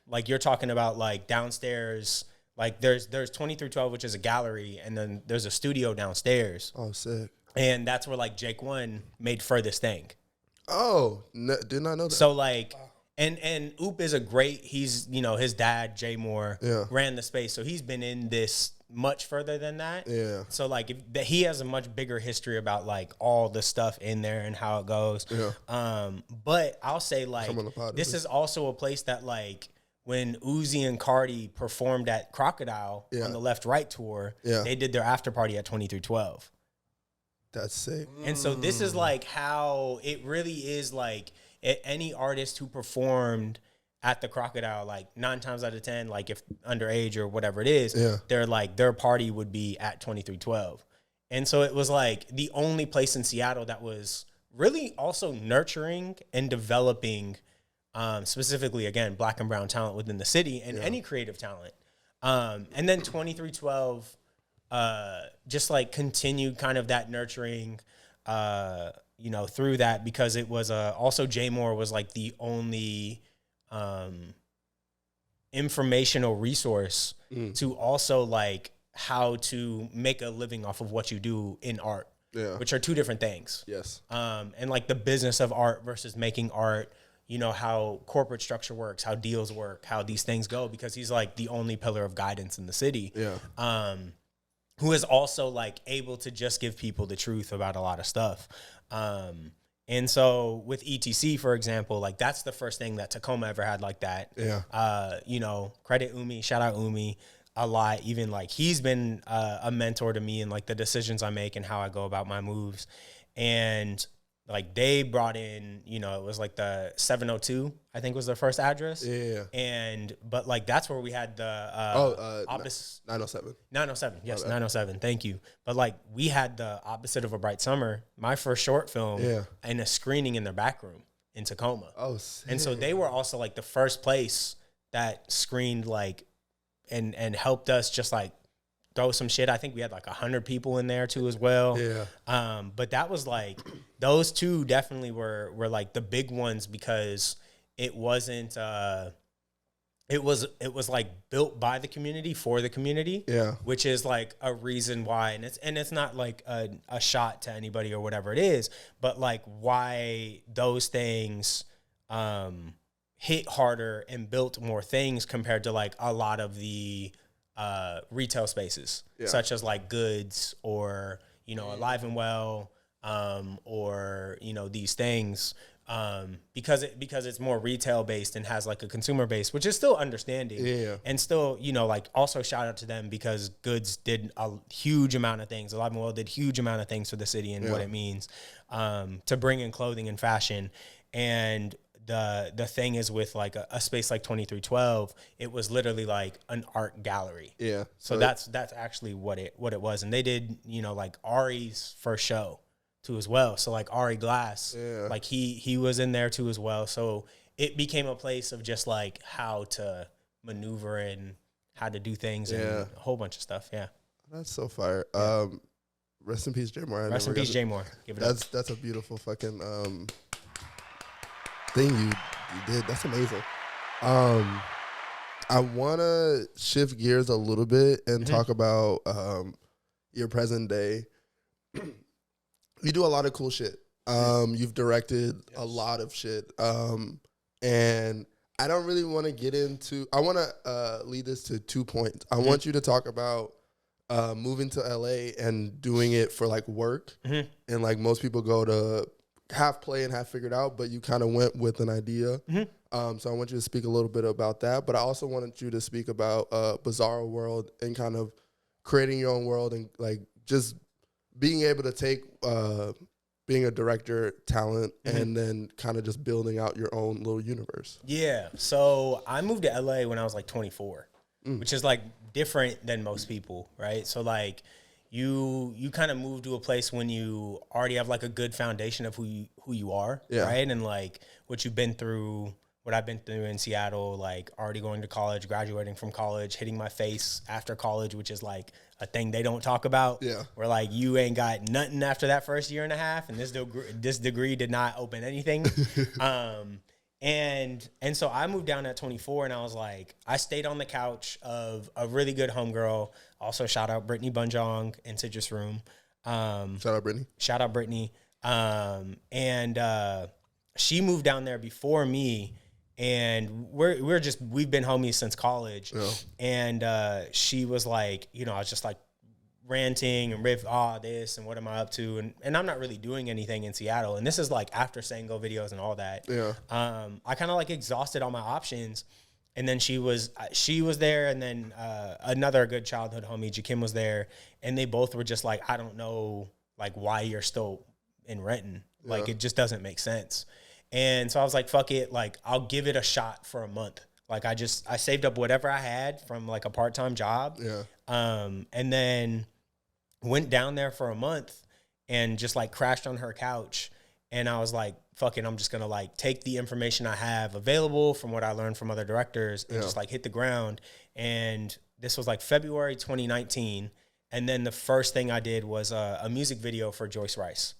Like you're talking about like downstairs, like there's 2312, which is a gallery, and then there's a studio downstairs. Oh, sick. And that's where like Jake One made Furthest Thing. Oh, did not know that. So like, and Oop is he's, his dad, Jay Moore, ran the space. So he's been in this much further than that. So like he has a much bigger history about like all the stuff in there and how it goes. But I'll say like this is also a place that like when Uzi and Cardi performed at Crocodile on the Left Right tour, they did their after party at 2312. That's sick. And so this is like how it really is like any artist who performed at the Crocodile, like 9 times out of 10, like if underage or whatever it is, they're like their party would be at 2312. And so it was like the only place in Seattle that was really also nurturing and developing specifically, again, Black and brown talent within the city and any creative talent. And then 2312 just like continued kind of that nurturing through that, because it was also Jay Moore was like the only informational resource to also like how to make a living off of what you do in art, which are two different things. Yes. And like the business of art versus making art, how corporate structure works, how deals work, how these things go, because he's like the only pillar of guidance in the city. Yeah. Who is also like able to just give people the truth about a lot of stuff. And so with ETC, for example, like that's the first thing that Tacoma ever had like that. Yeah. Credit Umi, shout out Umi a lot. Even like he's been a mentor to me in like the decisions I make and how I go about my moves. And like they brought in, it was like the 702, I think was their first address. Yeah. But like that's where we had the opposite 907. 907. Yes, 907. Thank you. But like we had the opposite of A Bright Summer, my first short film, and a screening in their back room in Tacoma. Oh, sick. And so they were also like the first place that screened like and helped us just like throw some shit. I think we had like 100 people in there too as well. Yeah. But that was like, those two definitely were like the big ones, because it wasn't, it was like built by the community for the community. Yeah. Which is like a reason why, and it's not like a shot to anybody or whatever it is, but like why those things, hit harder and built more things compared to like a lot of the retail spaces, such as like Goods or Alive and Well, or these things, because it's more retail based and has like a consumer base, which is still understanding, and still like also shout out to them, because Goods did a huge amount of things. Alive and Well did huge amount of things for the city and what it means to bring in clothing and fashion. And the thing is, with like a space like 2312, it was literally like an art gallery. Yeah. So that's actually what it was. And they did, like Ari's first show too as well. So like Ari Glass, like he was in there too as well. So it became a place of just like how to maneuver and how to do things and a whole bunch of stuff. Yeah. That's so fire. Rest in peace, Jay Moore. Rest in peace, Jay Moore. Give it up. That's a beautiful fucking thing you did. That's amazing. I want to shift gears a little bit and talk about your present day. You do a lot of cool shit. You've directed a lot of shit. And I don't really want to get into, I want to lead this to 2 points. I want you to talk about moving to LA and doing it for like work. And like most people go to half play and half figured out, but you kind of went with an idea. So I want you to speak a little bit about that, but I also wanted you to speak about Bizarro World and kind of creating your own world and like just being able to take being a director talent and then kind of just building out your own little universe. Yeah. So I moved to LA when I was like 24, which is like different than most people, right? So like you kind of move to a place when you already have like a good foundation of who you are, right? And like what you've been through, what I've been through in Seattle, like already going to college, graduating from college, hitting my face after college, which is like a thing they don't talk about. Yeah. Where like you ain't got nothing after that first year and a half, and this degree did not open anything. And so I moved down at 24, and I was like, I stayed on the couch of a really good homegirl. Also, shout out Brittany Bunjong in Citrus Room. Shout out Brittany. Shout out Brittany. She moved down there before me, and we've been homies since college. Yeah. And she was like, I was just like ranting and this and what am I up to, and I'm not really doing anything in Seattle, and this is like after Sango videos and all that. I kind of like exhausted all my options, and then she was there, and then another good childhood homie, Jakim, was there, and they both were just like, I don't know like why you're still in Renton, like it just doesn't make sense. And so I was like, fuck it, like I'll give it a shot for a month. Like I saved up whatever I had from like a part-time job. And then went down there for a month and just like crashed on her couch. And I was like, fuck it, I'm just gonna like take the information I have available from what I learned from other directors and just like hit the ground. And this was like February 2019. And then the first thing I did was a music video for Joyce Rice.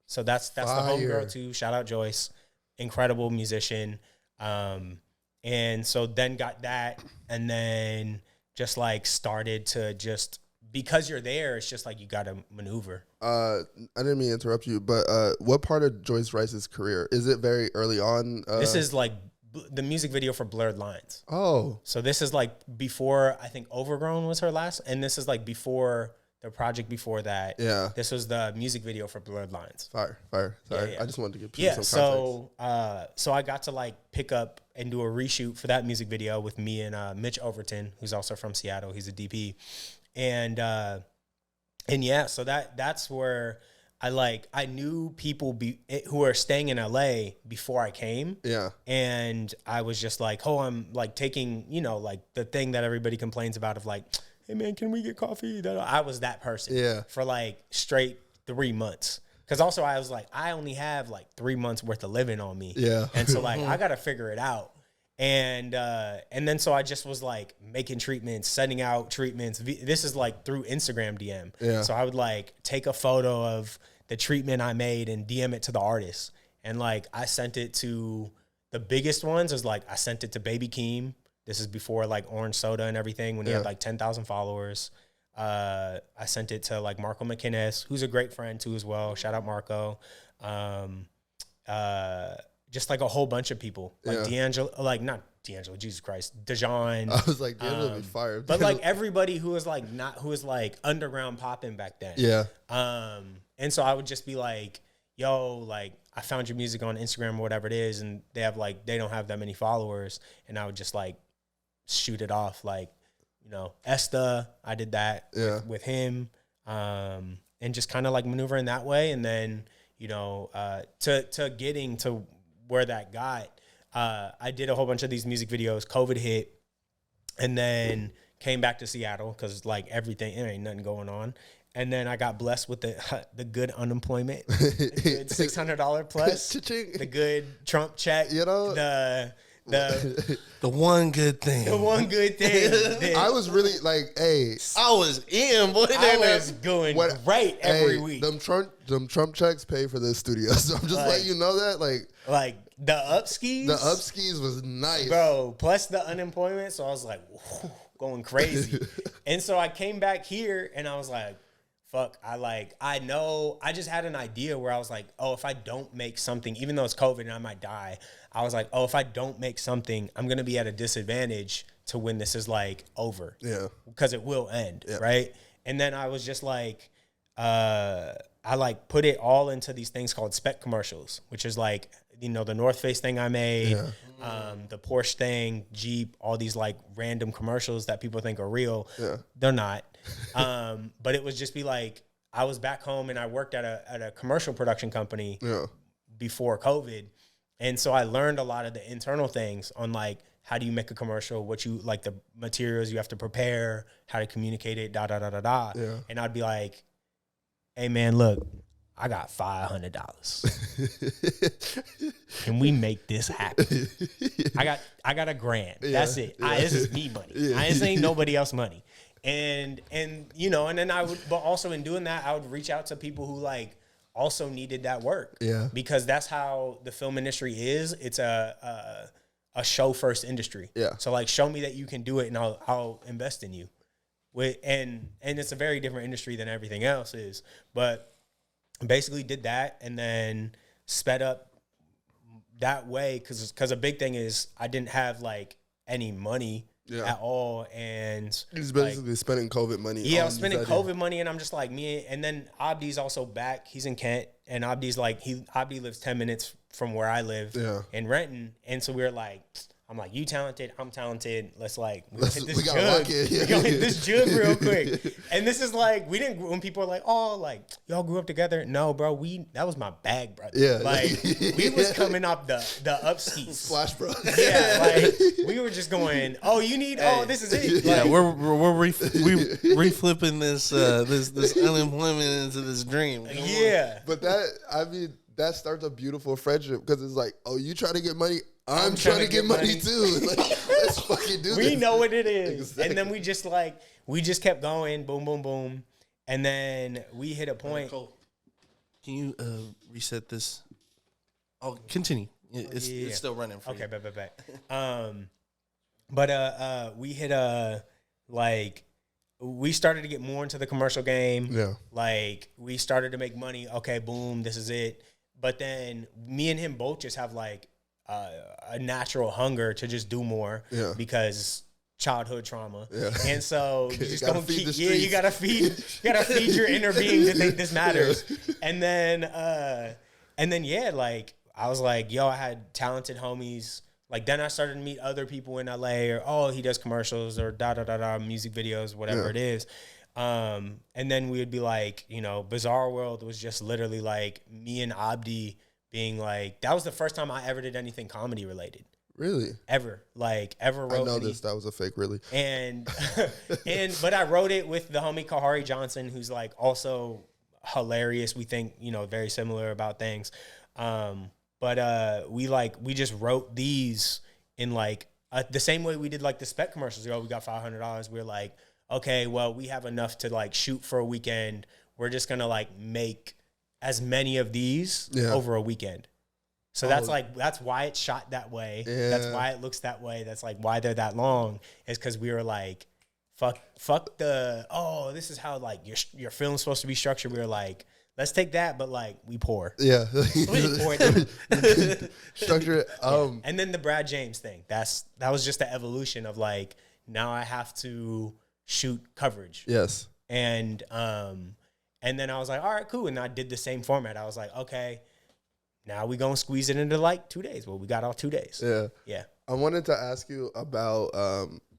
So that's the homegirl too. Shout out Joyce, incredible musician. And so then got that, and then just like started to just because you're there, it's just like you got to maneuver. I didn't mean to interrupt you, but what part of Joyce Rice's career is it? Very early on. This is like the music video for Blurred Lines. Oh, So this is like before, I think Overgrown was her last, and this is like before the project before that. yeah. This was the music video for Blurred Lines. Fire. Sorry, yeah. I just wanted to give people Yeah, some context. so I got to like pick up and do a reshoot for that music video with me and Mitch Overton, who's also from Seattle. He's a DP, and yeah, so that's where I knew people who are staying in LA before I came. Yeah. And I was just like, oh, I'm like taking, like the thing that everybody complains about of like, hey man, can we get coffee? I was that person. Yeah. For like straight 3 months. Cause also I was like, I only have like 3 months worth of living on me. Yeah. And so like, I got to figure it out. And then so I just was like making treatments, sending out treatments. This is like through Instagram DM. Yeah. So I would like take a photo of the treatment I made and DM it to the artist. And like I sent it to the biggest ones is like I sent it to Baby Keem. This is before like Orange Soda and everything when he had like 10,000 followers. I sent it to like Marco McInnes, who's a great friend too as well. Shout out Marco. Just like a whole bunch of people, like D'Angelo, like not D'Angelo, Jesus Christ, Dejan. I was like, D'Angelo be fired. But like everybody who was like who was like underground popping back then. Yeah. And so I would just be like, yo, like I found your music on Instagram or whatever it is, and they don't have that many followers, and I would just like shoot it off, like, Esta, I did that with him, and just kind of like maneuvering that way, and then to getting to where that got, I did a whole bunch of these music videos. COVID hit, and then came back to Seattle because like everything, there ain't nothing going on. And then I got blessed with the good unemployment, the good $600 plus, the good Trump check, the one good thing. The one good thing. I was really like, hey, I was in, boy. I was going right every week. Them Trump checks pay for this studio. So I'm just letting you know that. Like the upskis. The upskis was nice. Bro, plus the unemployment. So I was like, whew, going crazy. And so I came back here and I was like, fuck, I know, I just had an idea where I was like, oh, if I don't make something, even though it's COVID and I might die, I was like, oh, if I don't make something, I'm going to be at a disadvantage to when this is like over. Yeah. Because it will end, right? And then I was just like, I like put it all into these things called spec commercials, which is like, the North Face thing I made, the Porsche thing, Jeep, all these like random commercials that people think are real. Yeah. They're not. But it was just be like, I was back home and I worked at a commercial production company before COVID. And so I learned a lot of the internal things on like, how do you make a commercial? What you like, the materials you have to prepare, how to communicate it, da. Yeah. And I'd be like, hey man, look, I got $500. Can we make this happen? I got $1,000. That's it. This is me money. This ain't nobody else money. And then I would, but also in doing that, I would reach out to people who like also needed that work. Yeah. Because that's how the film industry is. It's a show first industry. Yeah. So like, show me that you can do it, and I'll invest in you. And it's a very different industry than everything else is, but basically did that and then sped up that way because a big thing is I didn't have like any money at all, and he's basically spending COVID money. Yeah, I was spending COVID money, and I'm just like me. And then Abdi's also back. He's in Kent, and Abdi's like Abdi lives 10 minutes from where I live in Renton, and so we were like, I'm like, you talented, I'm talented. Let's hit this jug. We gotta hit this jug real quick. And this is like, when people are like, oh, like, y'all grew up together. No, bro, that was my bag, brother. Yeah. Like, we was coming up the upskis. Splash, bro. Yeah, like, we were just going, oh, you need, this is it. Yeah, like, we're reflipping this unemployment into this dream. Yeah. But that starts a beautiful friendship because it's like, oh, you try to get money, I'm trying to get money too. Like, let's fucking do this. We know what it is. Exactly. And then we just kept going, boom, boom, boom. And then we hit a point. Can you reset this? Oh, continue. It's still running for you. Okay, bet. But we hit a, like, we started to get more into the commercial game. Yeah. Like we started to make money. Okay, boom, this is it. But then me and him both just have like a natural hunger to just do more because childhood trauma. Yeah. And so you just don't keep, you gotta feed your inner being to think this matters. And then, like, I was like, yo, I had talented homies. Like, then I started to meet other people in LA or, oh, he does commercials or music videos, whatever it is. And then we would be like, you know, Bizarre World was just literally like me and Abdi being like, that was the first time I ever did anything comedy related. Really? Ever wrote. I know that was a fake, really. But I wrote it with the homie Kahari Johnson, who's like also hilarious. We think, you know, very similar about things. But we just wrote these in like the same way we did like the spec commercials. We got $500. We're like, okay, well, we have enough to like shoot for a weekend. We're just gonna like make as many of these over a weekend. So that's why it's shot that way. Yeah. That's why it looks that way. That's like why they're that long, is because we were like, fuck this is how like your film's supposed to be structured. We were like, let's take that, but like we pour. Yeah. Structure it. And then the Brad James thing. That was just the evolution of like, now I have to shoot coverage. Yes. And then I was like, all right, cool. And I did the same format. I was like, okay, now we gonna squeeze it into like 2 days. Well, we got all 2 days. Yeah. Yeah. I wanted to ask you about,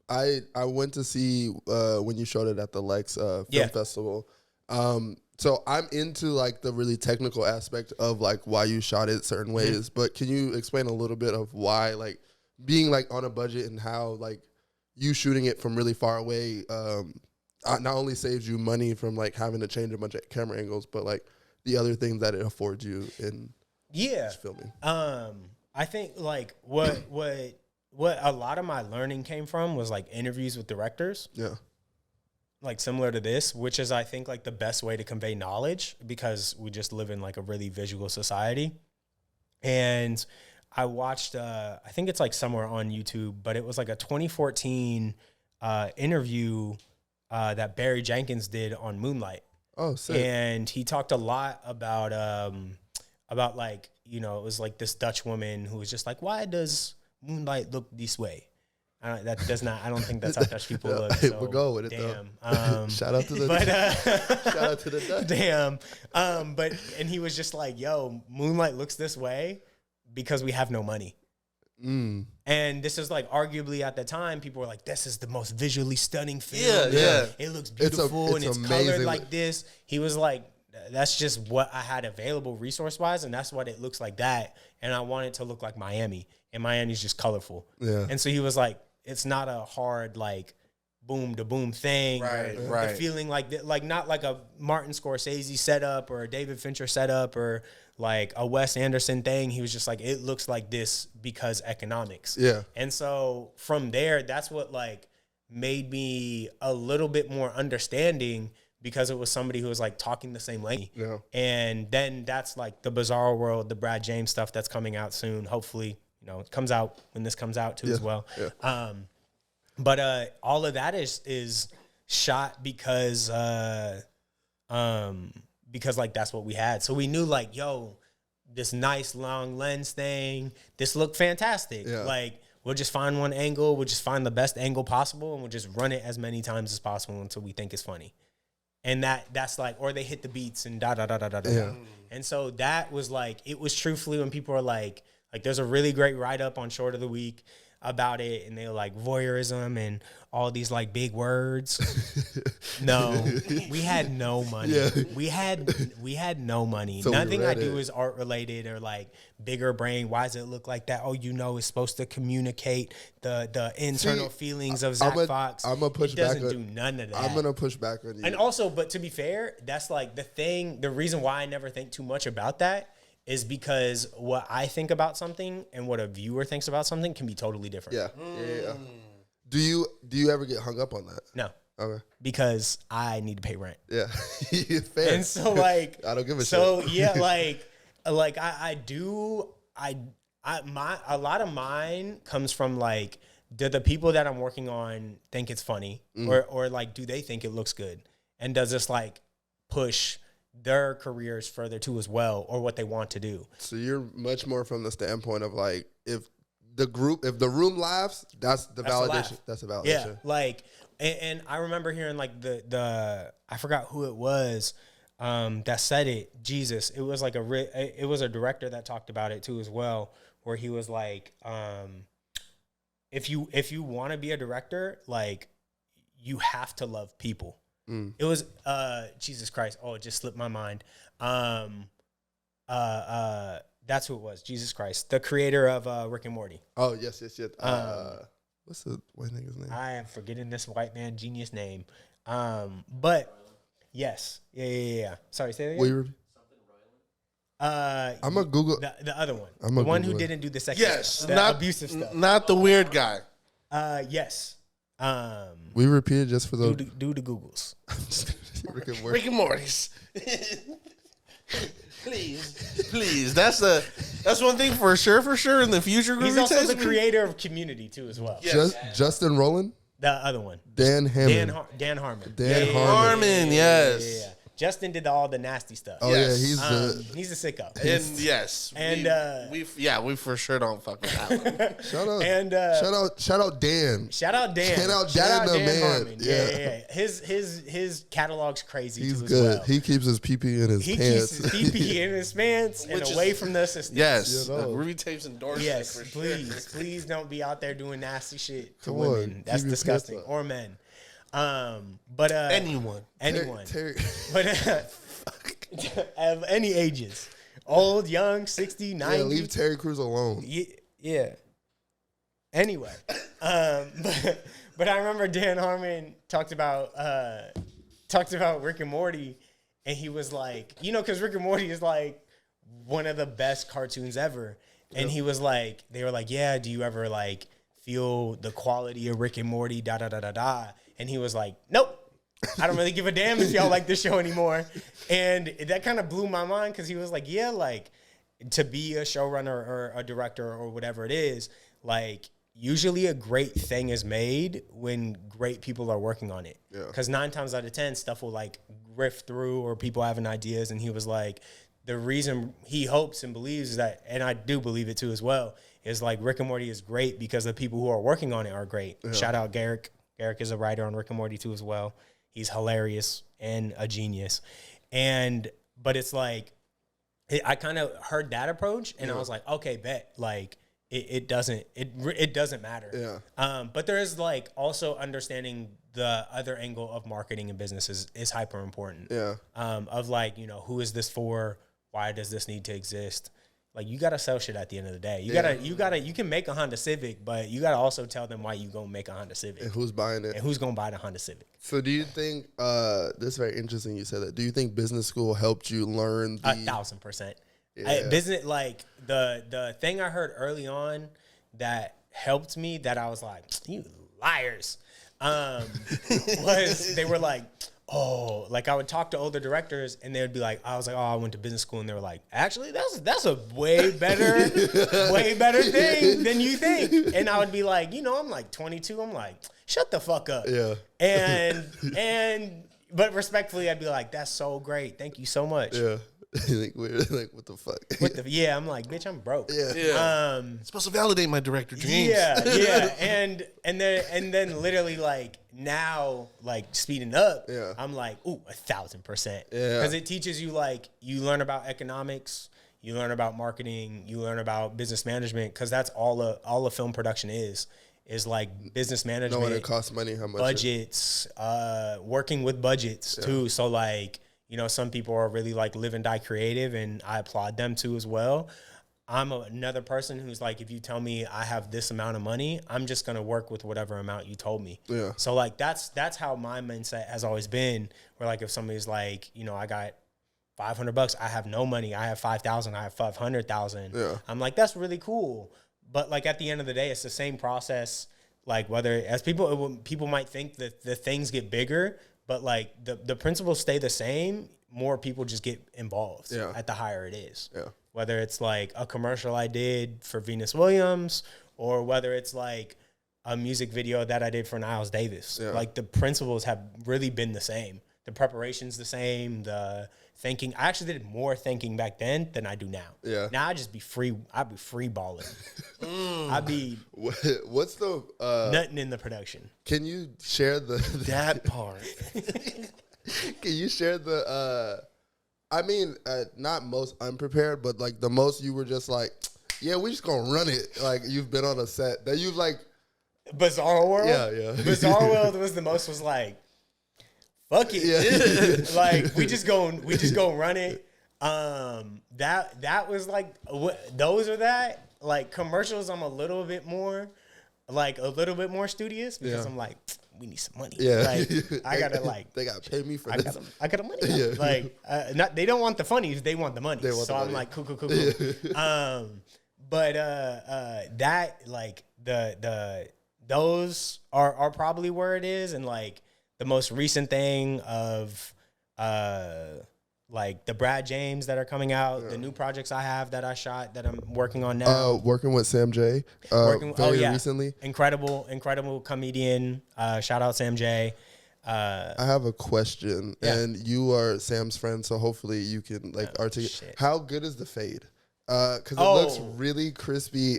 I went to see when you showed it at the Lex Film Festival. So I'm into like the really technical aspect of like why you shot it certain ways, but can you explain a little bit of why, like being like on a budget and how like you shooting it from really far away not only saves you money from like having to change a bunch of camera angles, but like the other things that it affords you in filming. I think like what a lot of my learning came from was like interviews with directors. Yeah. Like similar to this, which is I think like the best way to convey knowledge, because we just live in like a really visual society. And I watched I think it's like somewhere on YouTube, but it was like a 2014 interview that Barry Jenkins did on Moonlight. Oh, sick. And he talked a lot about like, you know, it was like this Dutch woman who was just like, why does Moonlight look this way? I don't think that's how Dutch people look. So, we'll go with it though. Shout out to the shout out to the Dutch. Damn. And he was just like, yo, Moonlight looks this way because we have no money. And this is like arguably at the time, people were like, this is the most visually stunning film. Yeah. It looks beautiful and it's colored like this. He was like, that's just what I had available resource wise, and that's what it looks like that. And I want it to look like Miami, and Miami's just colorful. Yeah. And so he was like, it's not a hard like boom to boom thing. Right. The feeling like not like a Martin Scorsese setup or a David Fincher setup or like a Wes Anderson thing. He was just like, it looks like this because economics. Yeah. And so from there, that's what like made me a little bit more understanding, because it was somebody who was like talking the same language. Yeah. And then that's like the Bizarre World, the Brad James stuff that's coming out soon. Hopefully, you know, it comes out when this comes out too as well. Yeah. But all of that is shot because like that's what we had. So we knew like, yo, this nice long lens thing, this looked fantastic. Yeah. Like we'll just find one angle, we'll just find the best angle possible, and we'll just run it as many times as possible until we think it's funny. And that's like, or they hit the beats and da da da da da da. Yeah. And so that was like, it was truthfully when people are like there's a really great write up on Short of the Week about it, and they were like voyeurism and all these like big words. No, we had no money. Yeah. We had no money. So Nothing I do is art related or like bigger brain. Why does it look like that? Oh, you know, it's supposed to communicate the internal feelings of Zach Fox. I'm gonna push back. It doesn't do none of that. I'm gonna push back on you. And also, but to be fair, that's like the reason why I never think too much about that is because what I think about something and what a viewer thinks about something can be totally different. Yeah. Do you ever get hung up on that? No. Okay. Because I need to pay rent. Yeah. Fair. And so like I don't give a shit. So yeah, like a lot of mine comes from like do the people that I'm working on think it's funny, or like, do they think it looks good? And does this like push their careers further too as well, or what they want to do? So you're much more from the standpoint of like, if the room laughs, that's the validation. That's a validation. Yeah, like, and I remember hearing like the I forgot who it was that said it. Jesus, it was like it was a director that talked about it too as well, where he was like, if you want to be a director, like, you have to love people. It was Jesus Christ. Oh, it just slipped my mind. That's who it was. Jesus Christ, the creator of Rick and Morty. Oh yes. What's the white nigga's name? I am forgetting this white man genius name. But yes, yeah. Sorry, say that again. Will you repeat? I'm gonna Google the other one. I'm The gonna one who Google it. didn't do the sex, Yes, the not abusive stuff. Not the weird guy. Yes. We repeat it just for the Do the Googles. Rick and Morty. Rick and Morty's. Please. That's one thing for sure in the future. He's Groovy also the Tastes. creator of Community too, as well. Yes. Justin Roland, The other one, Dan Hammond. Dan Harmon. Dan Harmon. Harmon, yes. Yeah. Justin did all the nasty stuff. Oh Yes. yeah, He's a sicko. And yes, And, we for sure don't fuck with that one. shout out And shout out Dan. shout out Dan. Shout out Dan, the man. Harmon. Yeah. Yeah. His catalog's crazy He's too good. as well. He keeps his pee in his He pants. keeps his pee in his pants and Which is- away from the assistants. Yes, You know. Groovy Tapes endorsement Yes, for sure. please don't be out there doing nasty shit to Come women. on, That's keep your disgusting. pants up. Or men. But Anyone. Terry, but of any ages, old, young, 60, 90. yeah, leave Terry Crews alone. Yeah. Anyway, but I remember Dan Harmon talked about Rick and Morty, and he was like, because Rick and Morty is like one of the best cartoons ever, and he was like, they were like, yeah, do you ever like feel the quality of Rick and Morty? Da da da da da, and he was like, nope. I don't really give a damn if y'all like this show anymore. And that kind of blew my mind, because he was like, yeah, like, to be a showrunner or a director or whatever it is, like, usually a great thing is made when great people are working on it. Because 9 times out of 10, stuff will like riff through, or people having ideas. And he was like, the reason he hopes and believes that, and I do believe it too as well, is like Rick and Morty is great because the people who are working on it are great. Shout out Garrick. Garrick is a writer on Rick and Morty too as well. He's hilarious and a genius. But it's like, I kind of heard that approach, and I was like, okay, bet. Like, it doesn't matter. Yeah. But there is like also understanding the other angle of marketing and business is hyper important. Yeah. Of like, who is this for? Why does this need to exist? Like, you gotta sell shit at the end of the day. You can make a Honda Civic, but you gotta also tell them why you gonna make a Honda Civic And who's buying it? and who's gonna buy the Honda Civic. So do you think this is very interesting you said that. Do you think business school helped you learn the 1,000%. Yeah. Business, like the thing I heard early on that helped me, that I was like, you liars, was they were like, oh, like I would talk to older directors and they would be like, I was like, oh, I went to business school, and they were like, actually, that's a way better thing than you think. And I would be like, I'm like 22, I'm like, shut the fuck up. Yeah. But respectfully, I'd be like, that's so great, thank you so much. Yeah. Like, weird. Like, what the fuck? I'm like, bitch, I'm broke. Yeah. It's supposed to validate my director dreams. Yeah. And then literally, like, now, like, speeding up, Yeah. I'm like, ooh, 1,000%. Yeah. Because it teaches you, like, you learn about economics, you learn about marketing, you learn about business management, because that's all a film production is like business management. Knowing it costs money, how much budgets, working with budgets too. So like, some people are really like live and die creative, and I applaud them too as well. I'm another person who's like, if you tell me I have this amount of money, I'm just gonna work with whatever amount you told me. Yeah. So like that's how my mindset has always been. Where like if somebody's like, I got $500, I have no money, I have 5,000, I have 500,000. Yeah. I'm like, that's really cool. But like at the end of the day, it's the same process. Like whether as people might think that the things get bigger, but like the principles stay the same. More people just get involved at the higher it is. Yeah. Whether it's like a commercial I did for Venus Williams, or whether it's like a music video that I did for Niles Davis. Like the principles have really been the same. The preparation's the same. The thinking. I actually did more thinking back then than I do now. Yeah. Now I just be free. I be free balling. I be What's the nothing in the production. Can you share That part. Can you share the I mean, not most unprepared, but like the most you were just like, yeah, we just gonna run it. Like you've been on a set that you've like Bizarre World. Yeah. Bizarre World was the most. Was like, fuck it. Yeah. Like we just go run it. That was like those are that like commercials. I'm a little bit more studious because I'm like, we need some money. Yeah, like I gotta like they gotta pay me for this. I got money. Yeah. Like they don't want the funnies, they want the money. So I'm like, cool. But that like those are probably where it is, and like the most recent thing of like the Brad James that are coming out, the new projects I have that I shot that I'm working on now. Working with Sam J. Recently. Incredible comedian. Shout out Sam J. I have a question, and you are Sam's friend, so hopefully you can like articulate. Shit. How good is the fade? Because it looks really crispy.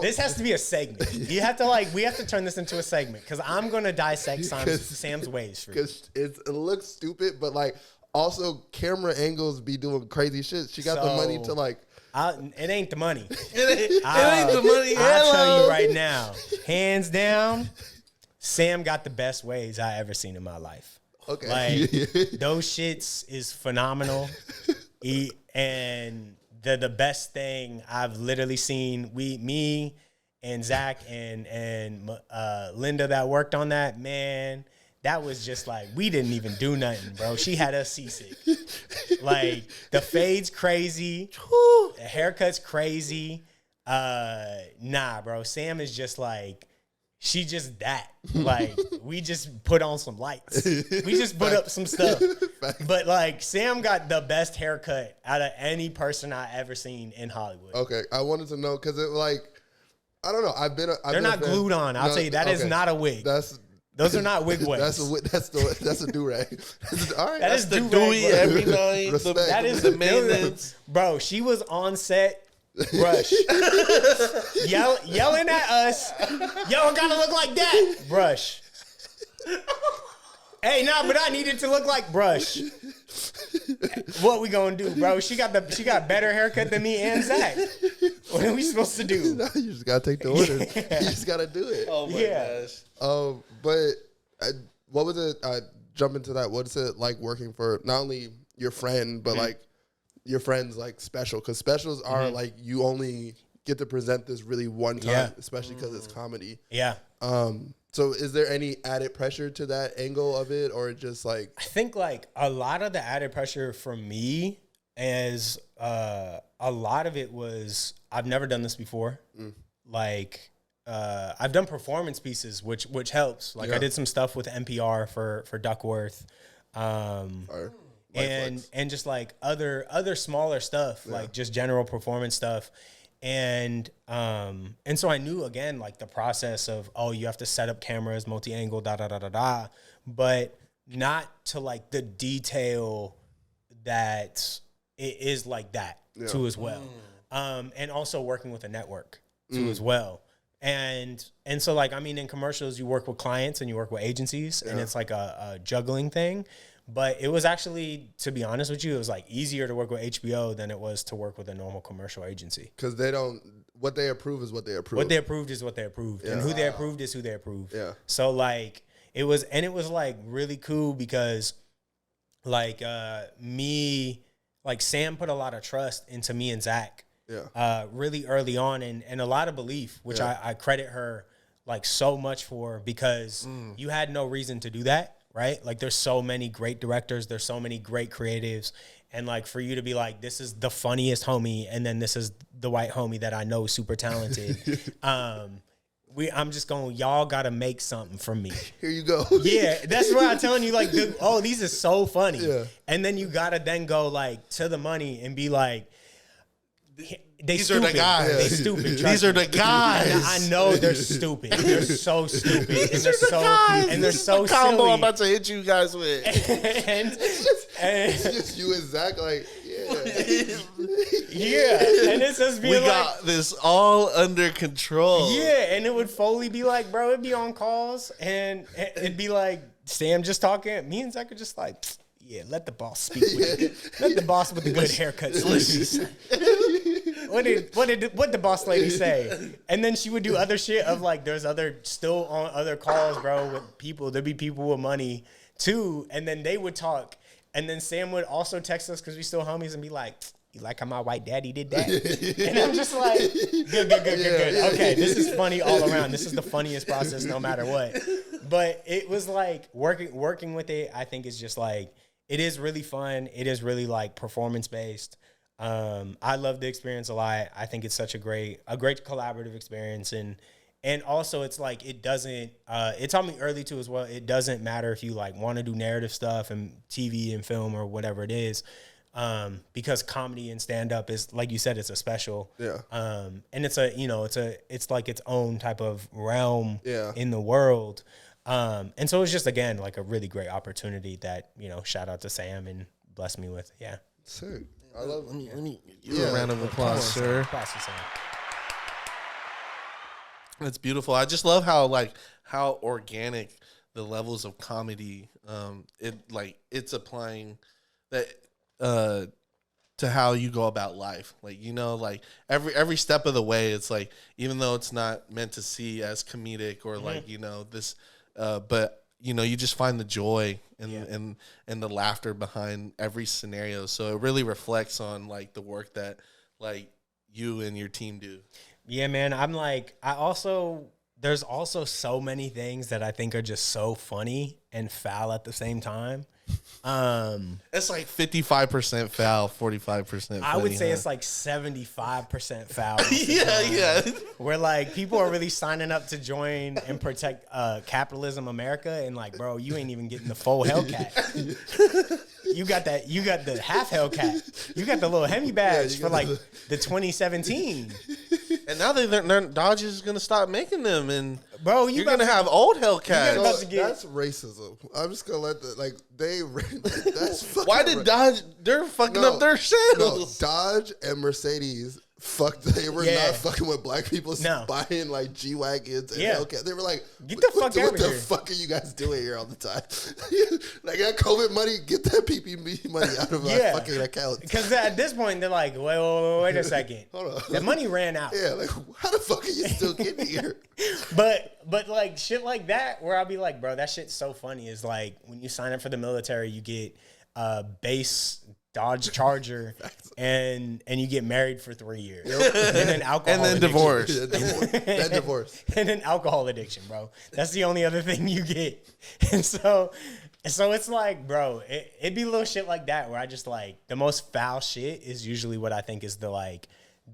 This has to be a segment. You have to we have to turn this into a segment because I'm gonna dissect Sam's ways for you. Because it looks stupid, but like also camera angles be doing crazy shit. She got the money to like. It ain't the money. It ain't the money. I'll tell you right now, hands down, Sam got the best waves I ever seen in my life. Okay, like those shits is phenomenal, and the best thing I've literally seen. Me and Zach and Linda that worked on that, man. That was just like, we didn't even do nothing, bro. She had us seasick. Like, the fade's crazy. The haircut's crazy. Nah, bro. Sam is just like, she just that. Like, we just put on some lights. We just put up some stuff. But, like, Sam got the best haircut out of any person I ever seen in Hollywood. Okay. I wanted to know, because it like, I don't know. They're not glued on. I'll tell you, that is not a wig. Those are not wig waves. That's a do-rag. All right. That's the Dewey every night. That is the maintenance. Bro, she was on set, brush. Yelling at us. Y'all gotta look like that. Brush. Hey, nah, but I needed to look like brush. What we gonna do, bro? She got better haircut than me and Zach. What are we supposed to do? No, you just gotta take the order. You just gotta do it. Oh my gosh. But what was it? Jump into that. What's it like working for not only your friend, but like your friends like special? Because specials are like you only get to present this really one time, especially because it's comedy. Yeah. So is there any added pressure to that angle of it, or just like? I think like a lot of the added pressure for me is a lot of it was I've never done this before. Like I've done performance pieces, which helps. Like I did some stuff with NPR for Duckworth, and just like other smaller stuff, like just general performance stuff. And so I knew again like the process of you have to set up cameras, multi-angle, but not to like the detail that it is like that too as well. And also working with a network too as well. And so like I mean in commercials you work with clients and you work with agencies and it's like a juggling thing. But it was actually, to be honest with you, it was like easier to work with HBO than it was to work with a normal commercial agency. Because they don't, what they approve is what they approve. What they approved is what they approved. And who they approved is who they approved. Yeah. So like, it was like really cool because like Sam put a lot of trust into me and Zach really early on and a lot of belief, which I credit her like so much for because you had no reason to do that. Right? Like there's so many great directors. There's so many great creatives. And like for you to be like, this is the funniest homie. And then this is the white homie that I know super talented. I'm just going, y'all got to make something from me. Here you go. Yeah. That's why I'm telling you like, these are so funny. Yeah. And then you got to then go like to the money and be like, These stupid. are the guys. They stupid. trust These are me. the guys. I know they're stupid. They're so stupid. And they're so guys. and they're so Combo silly. I'm about to hit you guys with. and, It's just you and Zach, like, yeah. and it's just being We like, got this all under control. yeah, and it would Foley be like, bro, it'd be on calls, and it'd be like Sam just talking. Me and Zach are just like, yeah, let the boss speak. Let the boss with the good haircut speak. What did the boss lady say? And then she would do other shit of like, there's still on other calls, bro, with people. There'd be people with money too, and then they would talk, and then Sam would also text us because we still homies and be like, you like how my white daddy did that? And I'm just like, good. Okay, this is funny all around. This is the funniest process no matter what. But it was like working with it, I think is just like, it is really fun. It is really like performance based. I love the experience a lot. I think it's such a great collaborative experience. And also it's like, it doesn't, it taught me early too as well. It doesn't matter if you like want to do narrative stuff and TV and film or whatever it is. Because comedy and stand up is, like you said, it's a special. Yeah. And it's it's like its own type of realm Yeah. in the world. And so it's just, again, like a really great opportunity that, shout out to Sam and bless me with. Yeah. Sick. I love. Let me give you a round of applause, sir. Applause to Sam. That's beautiful. I just love how organic the levels of comedy it's applying that to how you go about life. Like, every step of the way, it's like, even though it's not meant to see as comedic or like, this but you just find the joy and the laughter behind every scenario. So it really reflects on like the work that like you and your team do. Yeah, man. I'm like, there's also so many things that I think are just so funny and foul at the same time. It's like 55% foul, 45% funny. I would say it's like 75% foul. yeah. Where like people are really signing up to join and protect capitalism America, and like, bro, you ain't even getting the full Hellcat. You got the half Hellcat. You got the little Hemi badge for like the 2017. And now Dodge is gonna stop making them, and bro, you're gonna have old Hellcats. about to get- That's racism. I'm just gonna let that's fucking. Why did Dodge? They're fucking up their No, sales. Dodge and Mercedes they were not fucking with black people buying like G Wagons and Hellcats. They were like, get the fuck out What of the here. fuck are you guys doing here all the time? Like, that COVID money, get that PPP money out of my fucking account. Because at this point, they're like, wait a second. Hold on. The money ran out. Yeah, like, how the fuck are you still getting here? But like shit like that, where I'll be like, bro, that shit's so funny. Is like, when you sign up for the military, you get a base Dodge Charger and you get married for 3 years. And then alcohol And then addiction. divorce. Then divorce. And then alcohol addiction, bro. That's the only other thing you get. And so it's like, bro, it'd be little shit like that where I just like, the most foul shit is usually what I think is the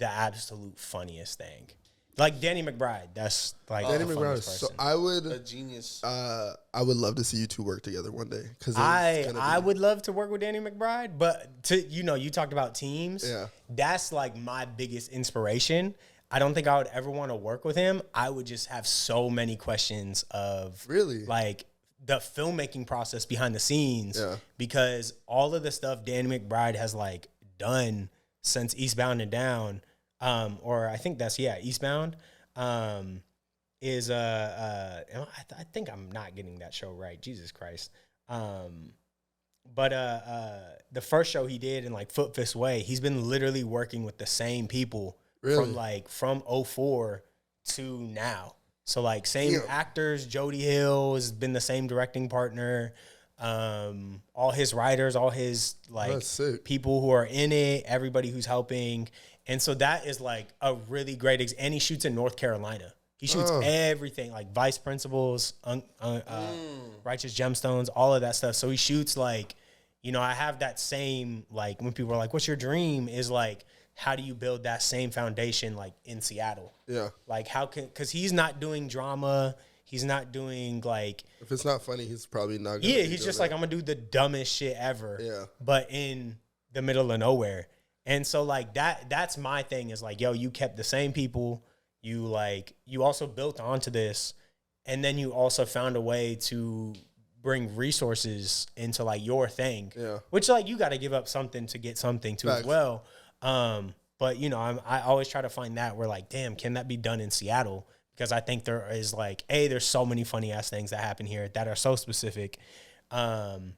absolute funniest thing. Like Danny McBride, that's like Danny the McBride funniest is so. person. A genius. I would love to see you two work together one day. Because I would love to work with Danny McBride, but you talked about teams. Yeah. That's like my biggest inspiration. I don't think I would ever want to work with him. I would just have so many questions of Really? like the filmmaking process behind the scenes. Yeah. Because all of the stuff Danny McBride has like done since Eastbound and Down, or I think that's Eastbound, is I think I'm not getting that show right. Jesus Christ. But the first show he did in like Foot Fist Way, he's been literally working with the same people from 04 to now. So like same actors. Jody Hill has been the same directing partner. All his writers, all his like people who are in it, everybody who's helping. And so that is like a really great and he shoots in North Carolina. He shoots everything, like Vice Principals, Righteous Gemstones, all of that stuff. So he shoots like, I have that same, like when people are like, what's your dream? Is like, how do you build that same foundation like in Seattle? Yeah. Like because he's not doing drama. He's not doing like. If it's not funny, he's probably not. He's just like, I'm gonna do the dumbest shit ever. Yeah. But in the middle of nowhere. And so like that's my thing is like, yo, you kept the same people. You also built onto this, and then you also found a way to bring resources into like your thing. Yeah. Which like you got to give up something to get something too as well. But you know, I always try to find that where like, damn, can that be done in Seattle? Because I think there is like, there's so many funny ass things that happen here that are so specific, and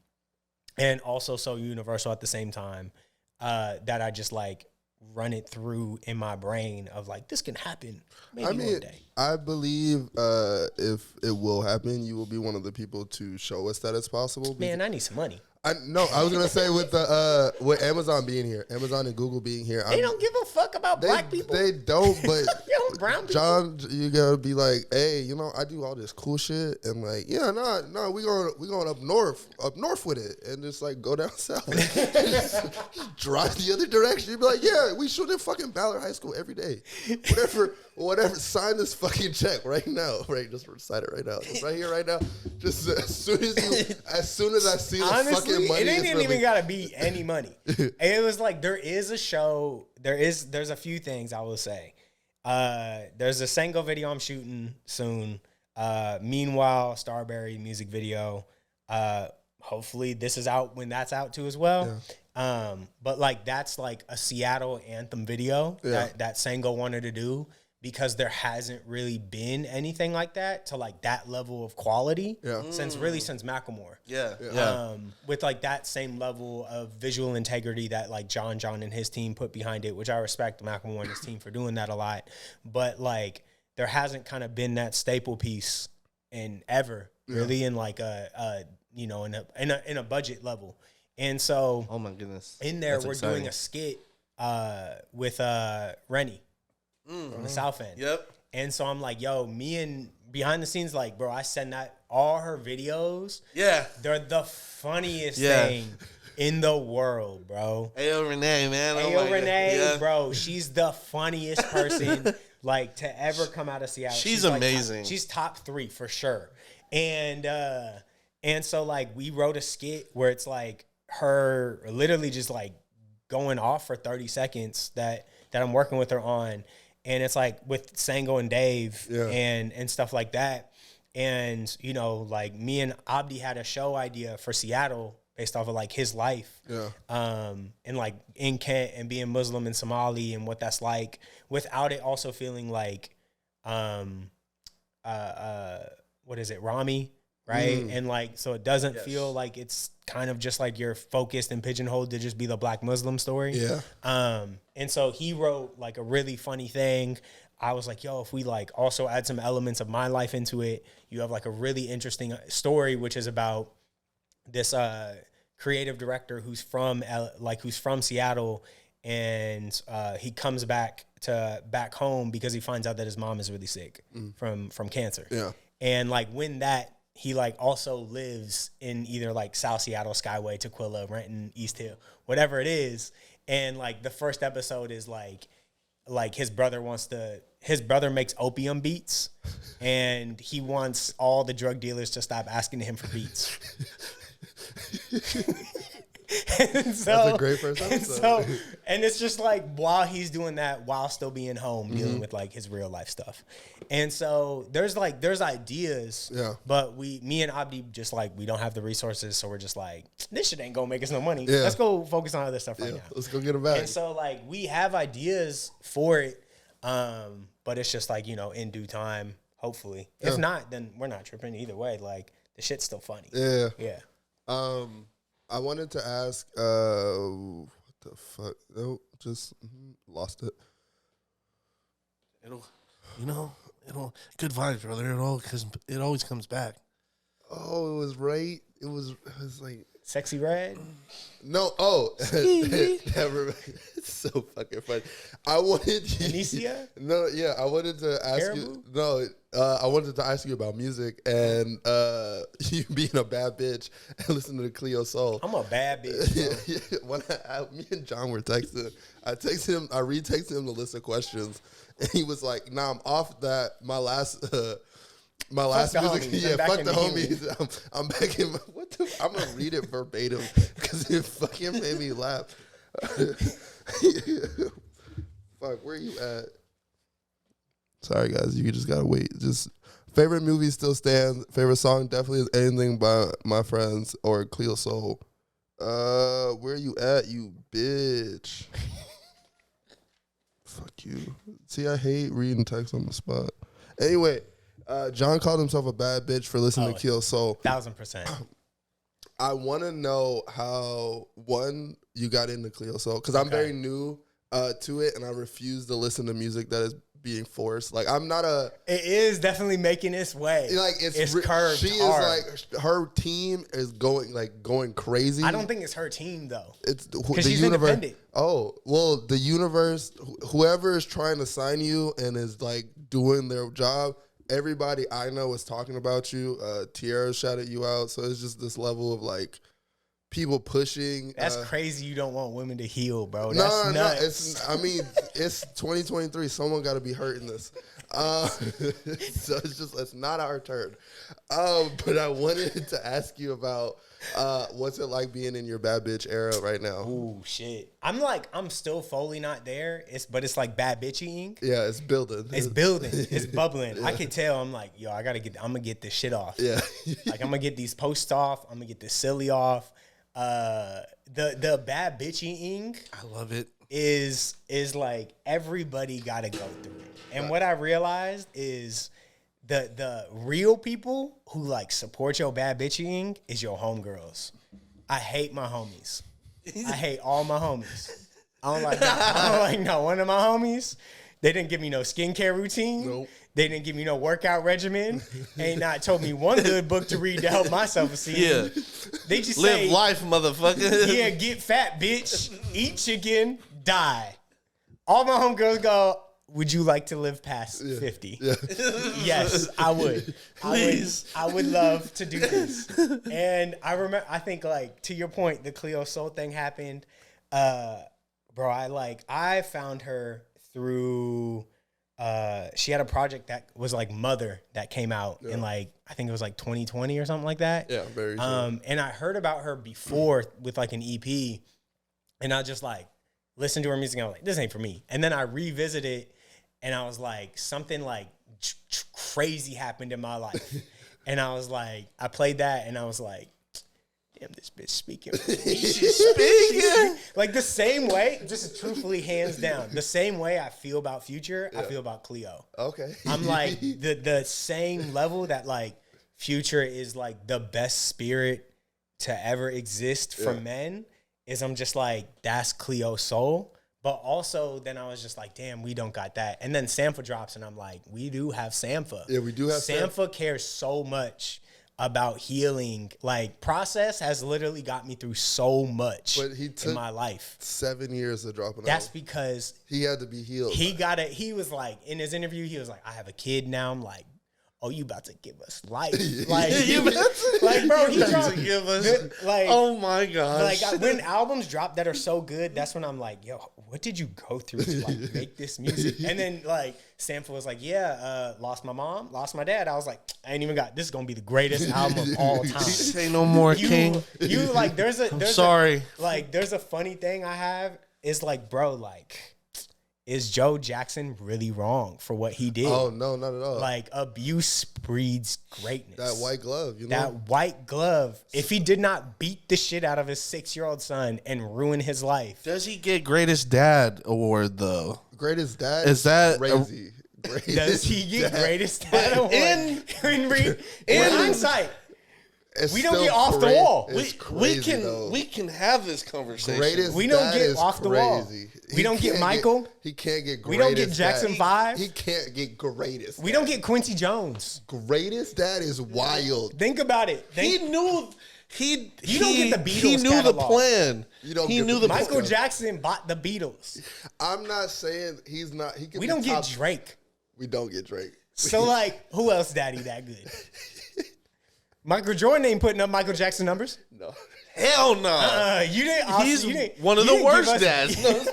also so universal at the same time, that I just like run it through in my brain of like, this can happen maybe one day. I believe if it will happen, you will be one of the people to show us that it's possible. Man, I need some money. I was gonna say with the with Amazon being here, Amazon and Google being here, They don't give a fuck about black people. They don't, but brown people. John, you gotta be like, hey, you know, I do all this cool shit, and like, yeah, no, we going up north with it, and just like go down south, just drive the other direction. You be like, yeah, we shoot in fucking Ballard High School every day, whatever. Sign this fucking check right now, right? Just sign it right now, just right here, right now. Just as soon as I see the Honestly, fucking money, it ain't even gotta be any money. It was like there is a show. There's a few things I will say. There's a Sango video I'm shooting soon. Meanwhile, Starberry music video. Hopefully this is out when that's out too as well. Yeah. But like that's like a Seattle anthem video that Sango wanted to do, because there hasn't really been anything like that to like that level of quality since Macklemore. Yeah. With like that same level of visual integrity that like John and his team put behind it, which I respect Macklemore and his team for doing that a lot. But like there hasn't kind of been that staple piece in like a you know, in a budget level. And so oh my goodness. In there we're doing a skit with Rennie. From the South End. Yep. And so I'm like, yo, me and behind the scenes, like, bro, I send that all her videos. Yeah. They're the funniest thing in the world, bro. Ayo Renee, man. Renee, bro, she's the funniest person like to ever come out of Seattle. She's amazing. Like, she's top 3 for sure. And so like we wrote a skit where it's like her literally just like going off for 30 seconds that I'm working with her on. And it's like with Sango and Dave and stuff like that. And, you know, like me and Abdi had a show idea for Seattle based off of like his life. Yeah. And like in Kent and being Muslim and Somali and what that's like, without it also feeling like what is it, Rami? Right. And like, so it doesn't feel like it's kind of just like you're focused and pigeonholed to just be the Black Muslim story. Yeah. And so he wrote like a really funny thing. I was like, yo, if we like also add some elements of my life into it, you have like a really interesting story, which is about this creative director who's from Seattle, and he comes back home because he finds out that his mom is really sick from cancer. Yeah. And like when that, he like also lives in either like South Seattle, Skyway, Tequila, Renton, East Hill, whatever it is. And like the first episode is like his brother makes opium beats, and he wants all the drug dealers to stop asking him for beats. That's a great first episode. And it's just like while he's doing that, while still being home, dealing with like his real life stuff. And so there's ideas, but me and Abdi just like, we don't have the resources. So we're just like, this shit ain't gonna make us no money. Yeah. Let's go focus on other stuff right now. Let's go get it back. And so like we have ideas for it. But it's just like, you know, in due time, hopefully. If not, then we're not tripping either way. Like the shit's still funny. Yeah. Yeah. I wanted to ask, what the fuck? No, just lost it. It'll good vibes, brother. It always comes back. Oh, it was right. It was like Sexy Red. No, it's so fucking funny. I wanted Anicia? No, yeah, I wanted to ask you. No, I wanted to ask you about music and you being a bad bitch and listening to Cleo Soul. I'm a bad bitch. When me and John were texting, I retexted him the list of questions, and he was like, "Nah, I'm off that. My last music, fuck the homies. I'm back in. I'm gonna read it verbatim because it fucking made me laugh. Fuck, where you at? Sorry, guys. You just gotta wait. Just favorite movie still stands. Favorite song definitely is Anything by My Friends or Cleo Soul. Where you at, you bitch? Fuck you. See, I hate reading text on the spot. Anyway, John called himself a bad bitch for listening to Cleo Soul. 1000%. I want to know how, one, you got into Cleo Soul. Because I'm very new to it, and I refuse to listen to music that is being forced. Like, I'm not a... It is definitely making its way. Like, it's curved. She hard. is like, her team is going crazy. I don't think it's her team, though. It's because she's independent. Oh, well, the universe, whoever is trying to sign you and is like doing their job, everybody I know is talking about you. Tierra shouted you out. So it's just this level of like people pushing. That's crazy. You don't want women to heal, bro. That's nuts. It's 2023. Someone got to be hurting this. So it's not our turn. But I wanted to ask you about what's it like being in your bad bitch era right now? Ooh, shit. I'm still fully not there. It's like bad bitchying. Yeah, it's building. It's bubbling. Yeah. I can tell. I'm like, yo, I'm gonna get this shit off. Yeah. Like, I'm gonna get these posts off. I'm gonna get this silly off. The bad bitchying, I love it, is like everybody gotta go through it. And what I realized is the real people who like support your bad bitching is your homegirls. I hate my homies. I hate all my homies. I don't like not one of my homies. They didn't give me no skincare routine. Nope. They didn't give me no workout regimen. Ain't not told me one good book to read to help my self-esteem. Yeah. They just live say, life, motherfucker. yeah, get fat, bitch. Eat chicken, die. All my homegirls go, would you like to live past 50? Yeah. Yes, I would. Please. I would love to do this. And I think like to your point, the Cleo Soul thing happened. Bro, I found her through she had a project that was like Mother that came out in like, I think it was like 2020 or something like that. Yeah, very true. And I heard about her before with like an EP, and I just like listened to her music and I was like, this ain't for me. And then I revisited it and I was like, something like crazy happened in my life. And I was like, I played that and I was like, damn, this bitch speaking. She's speaking. Like the same way, just truthfully, hands down, the same way I feel about Future, I feel about Cleo. Okay. I'm like the same level that like Future is like the best spirit to ever exist for men, is I'm just like, that's Cleo Soul. But also then I was just like, damn, we don't got that. And then Sampha drops and I'm like, we do have Sampha. Yeah, we do have Sampha cares so much about healing. Like, Process has literally got me through so much in my life. 7 years of dropping out. That's because he had to be healed. He was like, in his interview, he was like, I have a kid now. I'm like, oh, you about to give us life. Like, like, bro, he dropped to give us, like, oh my gosh. Like, when albums drop that are so good, that's when I'm like, yo, what did you go through to like make this music? And then like Sampha was like, lost my mom, lost my dad. I was like, I ain't even got, this is gonna be the greatest album of all time. Say no more, King. You like, there's a funny thing I have is like, bro, like, is Joe Jackson really wrong for what he did? Oh, no, not at all. Like, abuse breeds greatness. That white glove, you know? That white glove. If he did not beat the shit out of his 6-year-old son and ruin his life. With he get Greatest Dad award, though? Greatest Dad? Is that crazy? Does he get Greatest Dad award? In hindsight. We don't get off the wall. We can have this conversation. Greatest we don't get off the wall. We don't get Michael. He can't get greatest. We don't get Jackson 5. He can't get greatest. We don't get Quincy Jones. Greatest Dad is wild. Think about it. He knew. You don't get the Beatles. He knew catalog. the plan. He knew the Michael Jackson bought the Beatles. I'm not saying he's not. He can. We don't get Drake. We don't get Drake. So like, who else, Daddy, that good? Michael Jordan ain't putting up Michael Jackson numbers. No. Hell no. You didn't. He's one of the worst dads.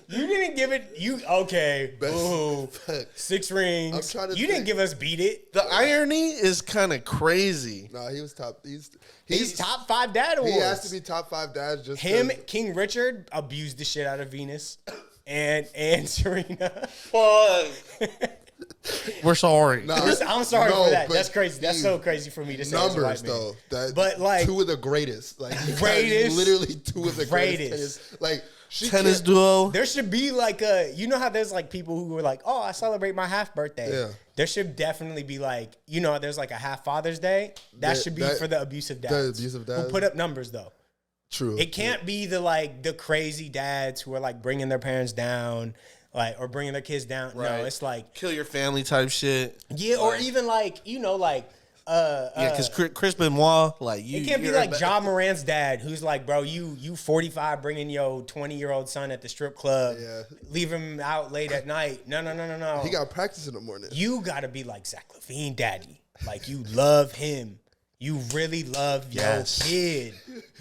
You didn't give it. You okay? Best- Ooh, Fuck. 6 rings. I'm trying to You didn't think. give us Beat It. The irony is kind of crazy. Nah, he was top. He's top 5 dad awards. He has to be top 5 dads. Just Him, 'cause- King Richard abused the shit out of Venus, and Serena. Fuck. We're sorry. Nah, I'm sorry no, for that. but That's crazy. That's so crazy for me to say. as a numbers white man. though. That, But, like, 2 of the greatest. Like greatest. literally 2 of the greatest. Greatest. Tennis. Like she Tennis can't- duo. There should be like a, you know how there's like people who are like, oh, I celebrate my half birthday. Yeah. There should definitely be like, you know, there's like a half Father's Day. That should be for the abusive dads. abusive Who dads. put up numbers though. True. It can't be the crazy dads who are like bringing their parents down, like, or bringing their kids down. Right. No, it's like, Kill your family type shit. yeah, or even like, you know, like, Yeah, because Chris Benoit, like you. it can't be you're like a- Ja Morant's dad, who's like, bro, you 45 bringing your 20-year-old son at the strip club, Yeah. leave him out late at night. No. He got practice in the morning. You gotta be like Zach LaVine, daddy. Like you love him. You really love Yes. your kid.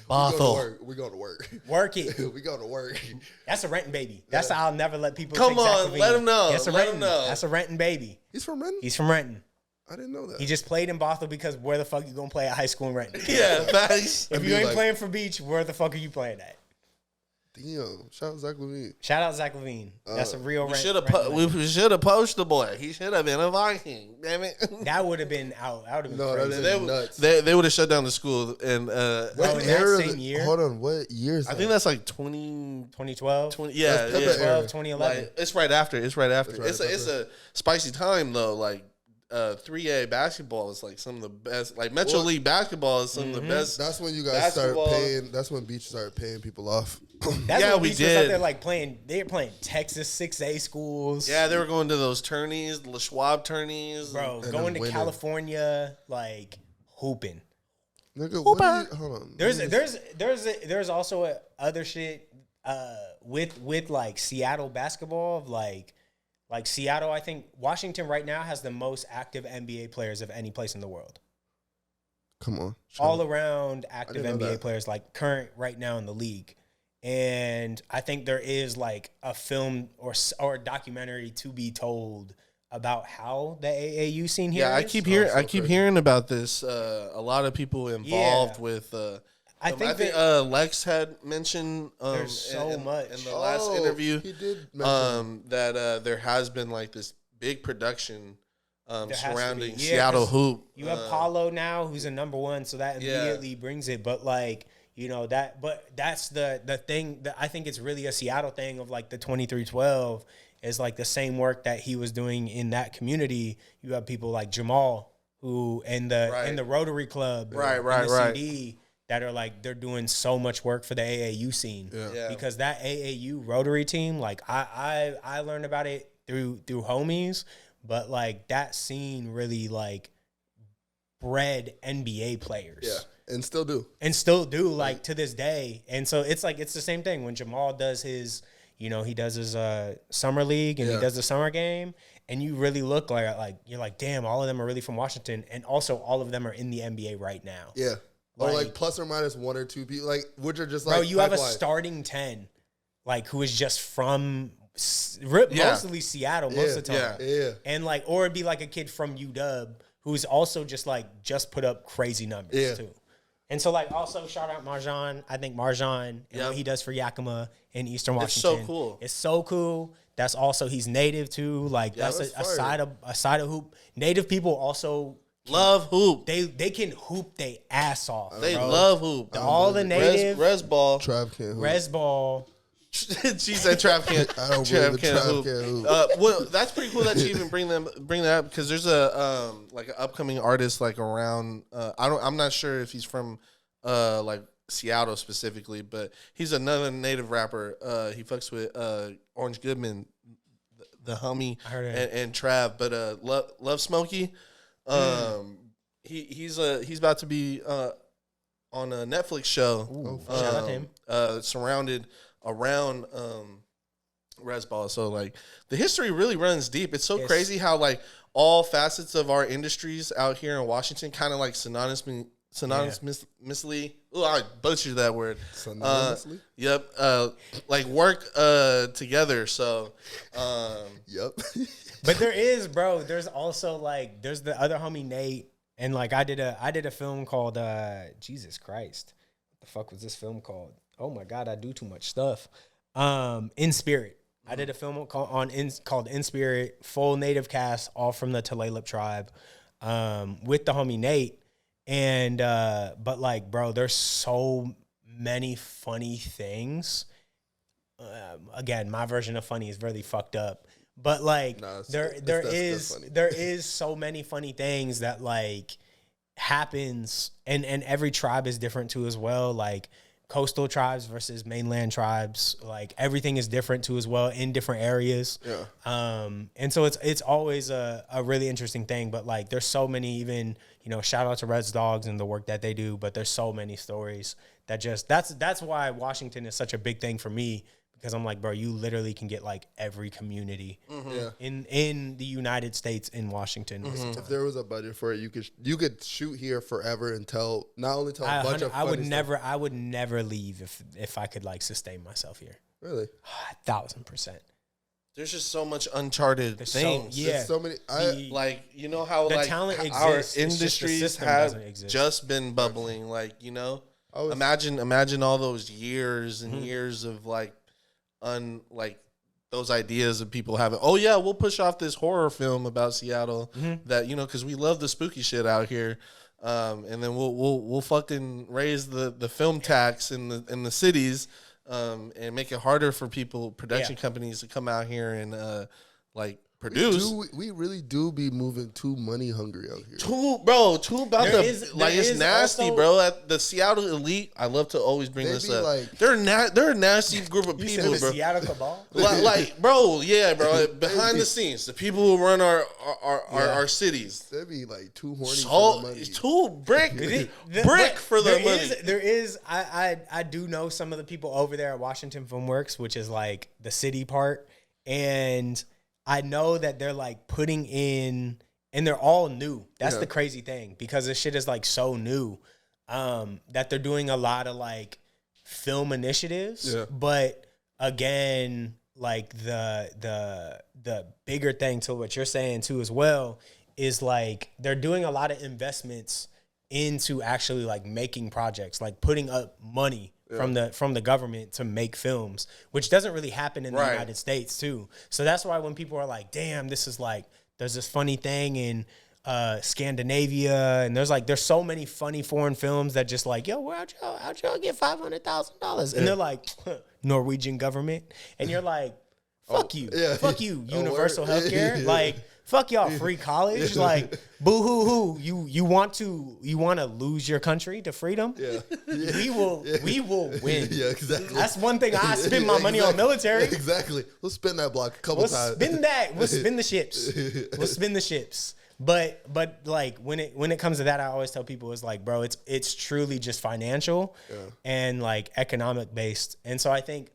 Bothell. We go to work. Work it. We go to work. That's a renting baby. That's how I'll never let people. Come take Zach on, LaVine. let him know. That's a Let renting. him know. That's a renting baby. He's from Renton? He's from Renton. I didn't know that. He just played in Bothell because where the fuck you gonna play at high school in Renton? Yeah, thanks. If I'd you be ain't like- playing for Beach, where the fuck are you playing at? Damn. Shout out Zach LaVine. Shout out Zach LaVine. That's a real We rent. we should have poached the boy. He should have been a Viking. Damn it. That would have been out. That would have been No, crazy. that's nuts. They would have shut down the school and Oh, What in that era? same year? Hold on. What year is I that? think that's like 20, 2012, 20 yeah, That's Pepe yeah. era. 2012, 2011. Like, it's right after. It's right after. right It's after. a spicy time though. Like 3A basketball is like some of the best. Like Metro Well, League basketball is some of the best. That's when you guys Basketball. started paying. That's when Beach started paying people off. That's Yeah, when we Beach was out did. there like playing. They were playing Texas 6A schools. Yeah, they were going to those tourneys, the Schwab tourneys. bro, And going then to winning. California, like hooping. Nigga, what do you, hold on. There's also other shit with like Seattle basketball of like Seattle. I think Washington right now has the most active NBA players of any place in the world. Come on. All around active didn't know NBA that. players, like current right now in the league. And I think there is like a film or a documentary to be told about how the AAU scene here Yeah, I is. keep hearing. so I keep crazy. hearing about this. A lot of people involved Yeah. with. I think that- Lex had mentioned. There's so much. in the last Oh, interview. he did mention. That there has been like this big production There has to surrounding be. Yeah, Seattle 'cause hoop. You have Paulo now, who's a number one, so that Yeah. immediately brings it. But like, you know that, but that's the thing that I think it's really a Seattle thing of like the 2312 is like the same work that he was doing in that community. You have people like Jamal who in the Rotary Club, Right, and right, the right. CD that are like they're doing so much work for the AAU scene. Yeah. Because that AAU Rotary team, like I learned about it through homies. But like that scene really like bred NBA players. Yeah. And still do. And still do like to this day. And so it's like it's the same thing when Jamal does his, you know, he does his summer league and he Yeah. does the summer game and you really look like you're like, damn, all of them are really from Washington and also all of them are in the NBA right now. Yeah. Or like Like- plus or minus 1 or 2 people. Like, which are just Bro, like. you have a pipeline. starting 10 like who is just from Yeah. mostly Seattle most of the time. Yeah. And like, or it'd be like a kid from UW who's also just put up crazy numbers Yeah. too. And so like also shout out Marjan. I think Marjan and Yep. what he does for Yakima in Eastern It's so Washington. cool. It's so cool. That's also he's native too. Like that's that's a fire. side of hoop. Native people also Love hoop. they can hoop they ass off. They bro. love hoop. all the native res ball. Trav can't hoop. res ball. She said Trav can't. I don't Trav believe can't Trav hoop. can't hoop. Well, that's pretty cool that you even bring that up because there's a like an upcoming artist like around. I'm not sure if he's from like Seattle specifically, but he's another native rapper. He fucks with Orange Goodman, the homie, I heard it. and Trav. But Love Smokey, he's about to be on a Netflix show. Shout out to him. Surrounded around Resball. So like the history really runs deep. It's so Yes. crazy how like all facets of our industries out here in Washington kind of like synonymously. Oh, I butchered that word. Synonymously? Yep. Like work together. So, Yep. But there is, bro. There's also like there's the other homie Nate, and like I did a film called Jesus Christ. What the fuck was this film called? Oh my God, I do too much stuff. In Spirit. I did a film called In Spirit, full native cast, all from the Tulalip tribe, with the homie Nate. And but like, bro, there's so many funny things. Again, my version of funny is really fucked up. But like there is so many funny things that like happens, and every tribe is different too as well. Like coastal tribes versus mainland tribes, like everything is different too as well in different areas. Yeah. And so it's always a really interesting thing. But like there's so many, even, you know, shout out to Red's Dogs and the work that they do, but there's so many stories that just that's why Washington is such a big thing for me. Because I'm like, bro, you literally can get like every community in the United States in Washington. If there was a budget for it, you could shoot here forever and not only tell a bunch of funny stuff. I would never leave if I could like sustain myself here. Really? 1,000%. there's just so much uncharted things. There's so many. Like, you know how the like talent our exists, it's just the industries system have doesn't exist. just been bubbling. Like, you know, imagine all those years and years of like those ideas of people having, oh yeah, we'll push off this horror film about Seattle that, you know, because we love the spooky shit out here, and then we'll fucking raise the film tax in the cities, and make it harder for production companies to come out here and like produce. We really do be moving too money hungry out here. Too about it's nasty, also, bro. At the Seattle elite, I love to always bring this up. Like, they're a nasty group of people, bro. Seattle cabal, like, bro, yeah, bro. Behind the scenes, the people who run our cities, they be like too horny for the money. Too brick for the money. There is. I do know some of the people over there at Washington Film Works, which is like the city part, and I know that they're like putting in, and they're all new. That's the crazy thing, because this shit is like so new, that they're doing a lot of like film initiatives. Yeah. But again, like the bigger thing to what you're saying too as well is like they're doing a lot of investments into actually like making projects, like putting up money from the government to make films, which doesn't really happen in the United States too. So that's why when people are like, damn, this is like, there's this funny thing in Scandinavia, and there's so many funny foreign films that just like, yo, how'd y'all get $500,000? And they're like, Norwegian government. And you're like, fuck you, universal healthcare. Like, fuck y'all, free college. Like, boo hoo hoo. You want to lose your country to freedom? Yeah. We will win. Yeah, exactly. That's one thing I spend my money on military. Exactly. We'll spin that block a couple times. We'll spin the ships. We'll spin the ships. But like when it comes to that, I always tell people, it's like, bro, it's truly just financial and like economic based. And so I think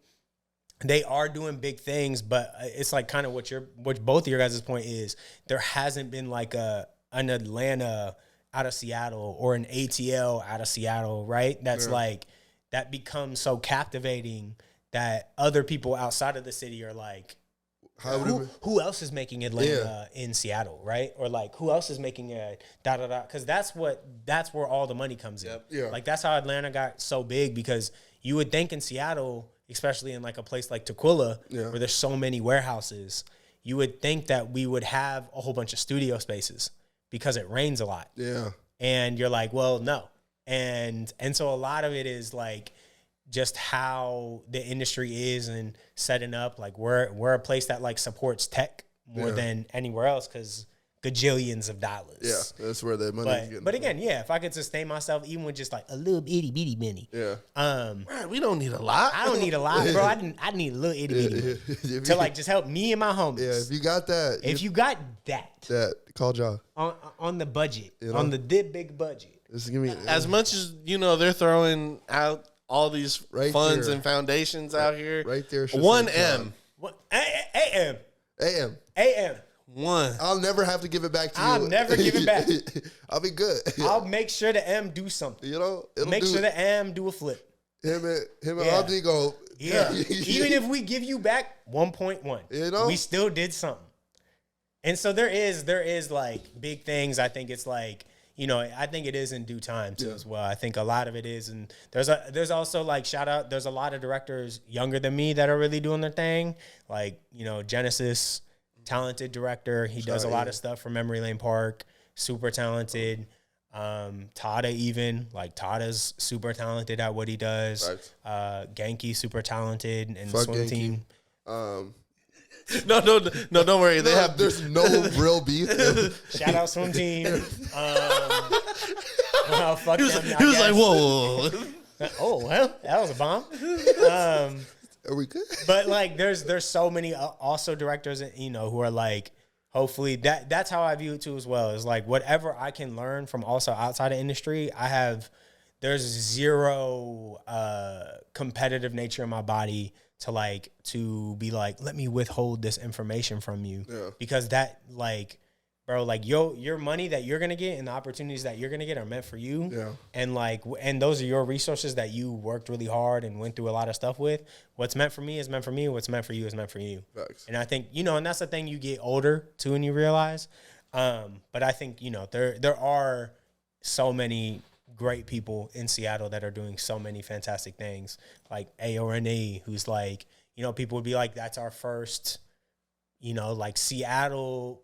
they are doing big things, but it's like kind of what both of your guys' point is, there hasn't been like an Atlanta out of Seattle or an ATL out of Seattle, right? That's like, that becomes so captivating that other people outside of the city are like, who else is making Atlanta in Seattle, right? Or like, who else is making a da-da-da? Because that's where all the money comes in. Yeah. Like, that's how Atlanta got so big, because you would think in Seattle, especially in like a place like Tukwila, where there's so many warehouses, you would think that we would have a whole bunch of studio spaces because it rains a lot. Yeah. And you're like, well, no. And so a lot of it is like just how the industry is and setting up. Like we're a place that like supports tech more than anywhere else, because gajillions of dollars. Yeah, that's where the money is getting. But again, if I could sustain myself even with just like a little itty bitty penny. Yeah. Right, we don't need a lot. I don't need a lot, bro. I need a little itty bitty to like just help me and my homies. Yeah, if you got that. If you got that, call John. On the budget, on the big budget. As much as, you know, they're throwing out all these funds and foundations out here. Right there. 1M. AM. One. I'll never have to give it back to you. I'll never give it back. I'll be good. I'll make sure the M do something. You know, Make sure the M do a flip. Him and Yeah. Abdi go. Yeah. Even if we give you back 1.1, You know? we still did something. And so there is like big things. I think it's like, you know, I think it is in due time too as well. I think a lot of it is, and there's also like shout out. There's a lot of directors younger than me that are really doing their thing. Like, you know, Genesis, talented director. He does a lot of stuff for Memory Lane Park. Super talented. Tada even like Tada's super talented at what he does. Right. Genki super talented and the Fuck swim Genki. team. No, don't worry. They have There's no real beef. Shout out swim team. Well, fuck He was, them, he I was like, guess. whoa. Oh well, that was a bomb. Are we good? But like, there's so many also directors, you know, who are like, hopefully that's how I view it too as well. Is like whatever I can learn from also outside of industry, there's zero competitive nature in my body to be like, let me withhold this information from you. Yeah. Because that like, bro, like your money that you're gonna get and the opportunities that you're gonna get are meant for you. Yeah. And like, and those are your resources that you worked really hard and went through a lot of stuff with. What's meant for me is meant for me. What's meant for you is meant for you. Facts. And I think, you know, and that's the thing you get older too and you realize. But I think, you know, there are so many great people in Seattle that are doing so many fantastic things. Like AORNE, who's like, you know, people would be like, that's our first, you know, like Seattle.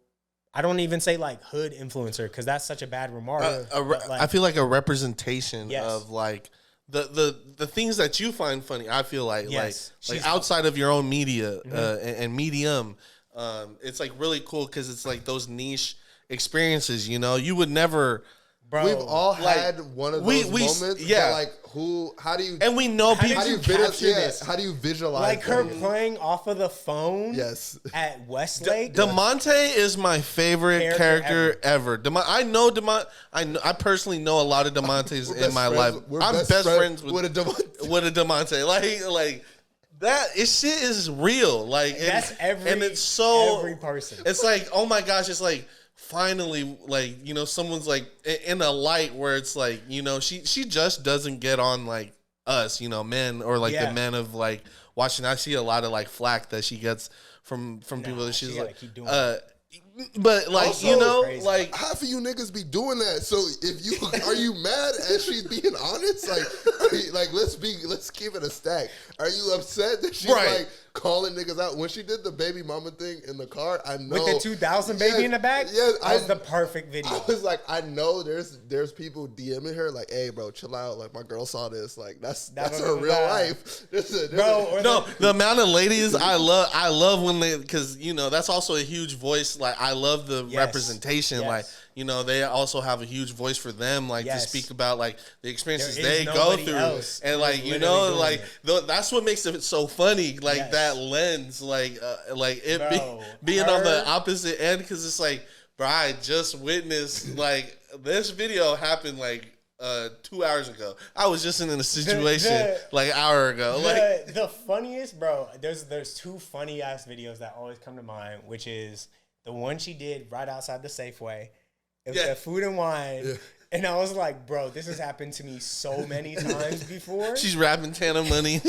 I don't even say like hood influencer because that's such a bad remark. But, like, I feel like a representation Yes. of like the things that you find funny. I feel like Yes. like She's- outside of your own media and medium, it's like really cool because it's like those niche experiences. You know, you would never. bro, We've all like, had one of we- those we- moments. yeah. But like, how do you? And we know How people. did you capture this? How do you visualize? like her that? playing off of the phone Yes. at Westlake. Demonte is my favorite character ever. I personally know a lot of Demontes in Best my friends- life. we're I'm best friends with a Devontae. with a Demonte. Like that shit is real. Like That's it's so every person. It's like, oh my gosh, it's like finally, like, you know, someone's like in a light where it's like, you know, she just doesn't get on like us, you know, men or like Yeah. the men of like watching. I see a lot of like flack that she gets from people that she's she gotta like keep doing but like, Also, you know, crazy. like Half of you niggas be doing that. So if you are you mad as she's being honest? Like let's keep it a stack. Are you upset that she's Right. like calling niggas out when she did the baby mama thing in the car? I know with the 2000 baby in the back. Yes, that was the perfect video. I was like, I know there's people DMing her like, hey bro, chill out. Like my girl saw this. Like that's her real life. Bro, or no, the amount of ladies I love when they, because you know that's also a huge voice. Like I love the Yes. representation. Yes. Like, you know, they also have a huge voice for them, like Yes. to speak about like the experiences There is they go nobody through, else and who's like you literally know, doing like it. that's what makes it so funny. Like Yes. that lens, like it Bro, being on the her- opposite end, because it's like, bro, I just witnessed like this video happened like 2 hours ago. I was just in a situation like an hour ago. Like The funniest, bro. There's two funny ass videos that always come to mind, which is the one she did right outside the Safeway. It was Yeah. the food and wine. And I was like, bro, this has happened to me so many times before. she's rapping Tana Money.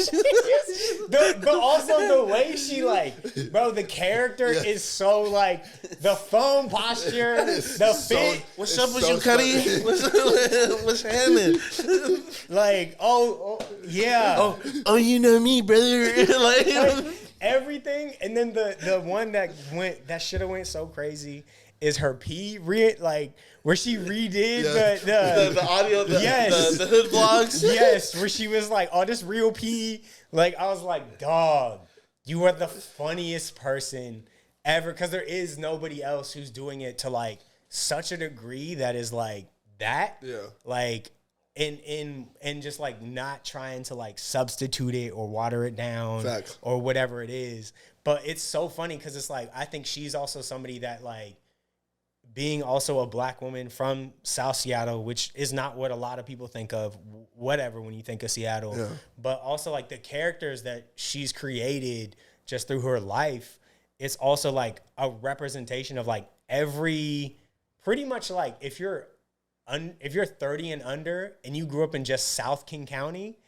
But also the way she like, bro, the character is so like the phone posture, the fit. What's It's up with so you, Cuddy? funny. What's happening? Like, oh yeah. Oh, you know me, brother. like, Like, everything. And then the one that should have went so crazy is her like where she redid the audio, Yes. the hood vlogs. yes, where she was like, oh, this real pee. Like, I was like, dog, you are the funniest person ever. Because there is nobody else who's doing it to like such a degree that is like that. Yeah. Like, and just like not trying to like substitute it or water it down. Facts. Or whatever it is. But it's so funny because it's like, I think she's also somebody that like, being also a black woman from South Seattle, which is not what a lot of people think of, whatever, when you think of Seattle, Yeah. but also like the characters that she's created just through her life it's also like a representation of like pretty much like if you're 30 and under and you grew up in just South King County,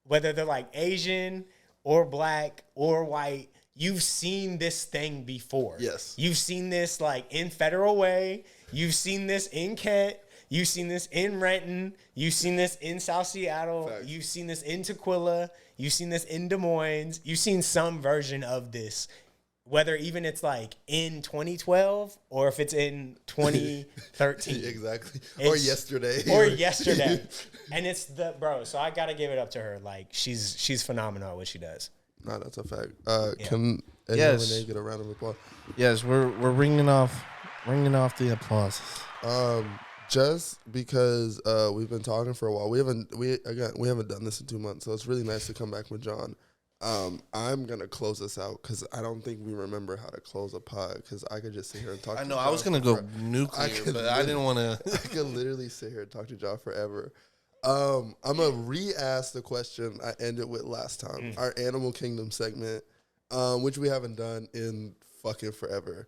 whether they're like Asian or black or white, you've seen this thing before. Yes. You've seen this like in Federal Way. You've seen this in Kent. You've seen this in Renton. You've seen this in South Seattle. Facts. You've seen this in Tukwila. You've seen this in Des Moines. You've seen some version of this, whether even it's like in 2012 or if it's in 2013. Exactly. Or It's- yesterday. Or yesterday. And it's so I gotta give it up to her. Like she's phenomenal at what she does. No, that's a fact. Yeah. Can Eddie Yes. Renee get a round of applause? Yes, we're ringing off the applause. Just because we've been talking for a while, we haven't done this in 2 months, so it's really nice to come back with John. I'm gonna close this out because I don't think we remember how to close a pod. Because I could just sit here and talk. I to know John I was gonna go forever. nuclear, could but I didn't want to. I could literally sit here and talk to John forever. I'm gonna re-ask the question I ended with last time, our Animal Kingdom segment, which we haven't done in fucking forever.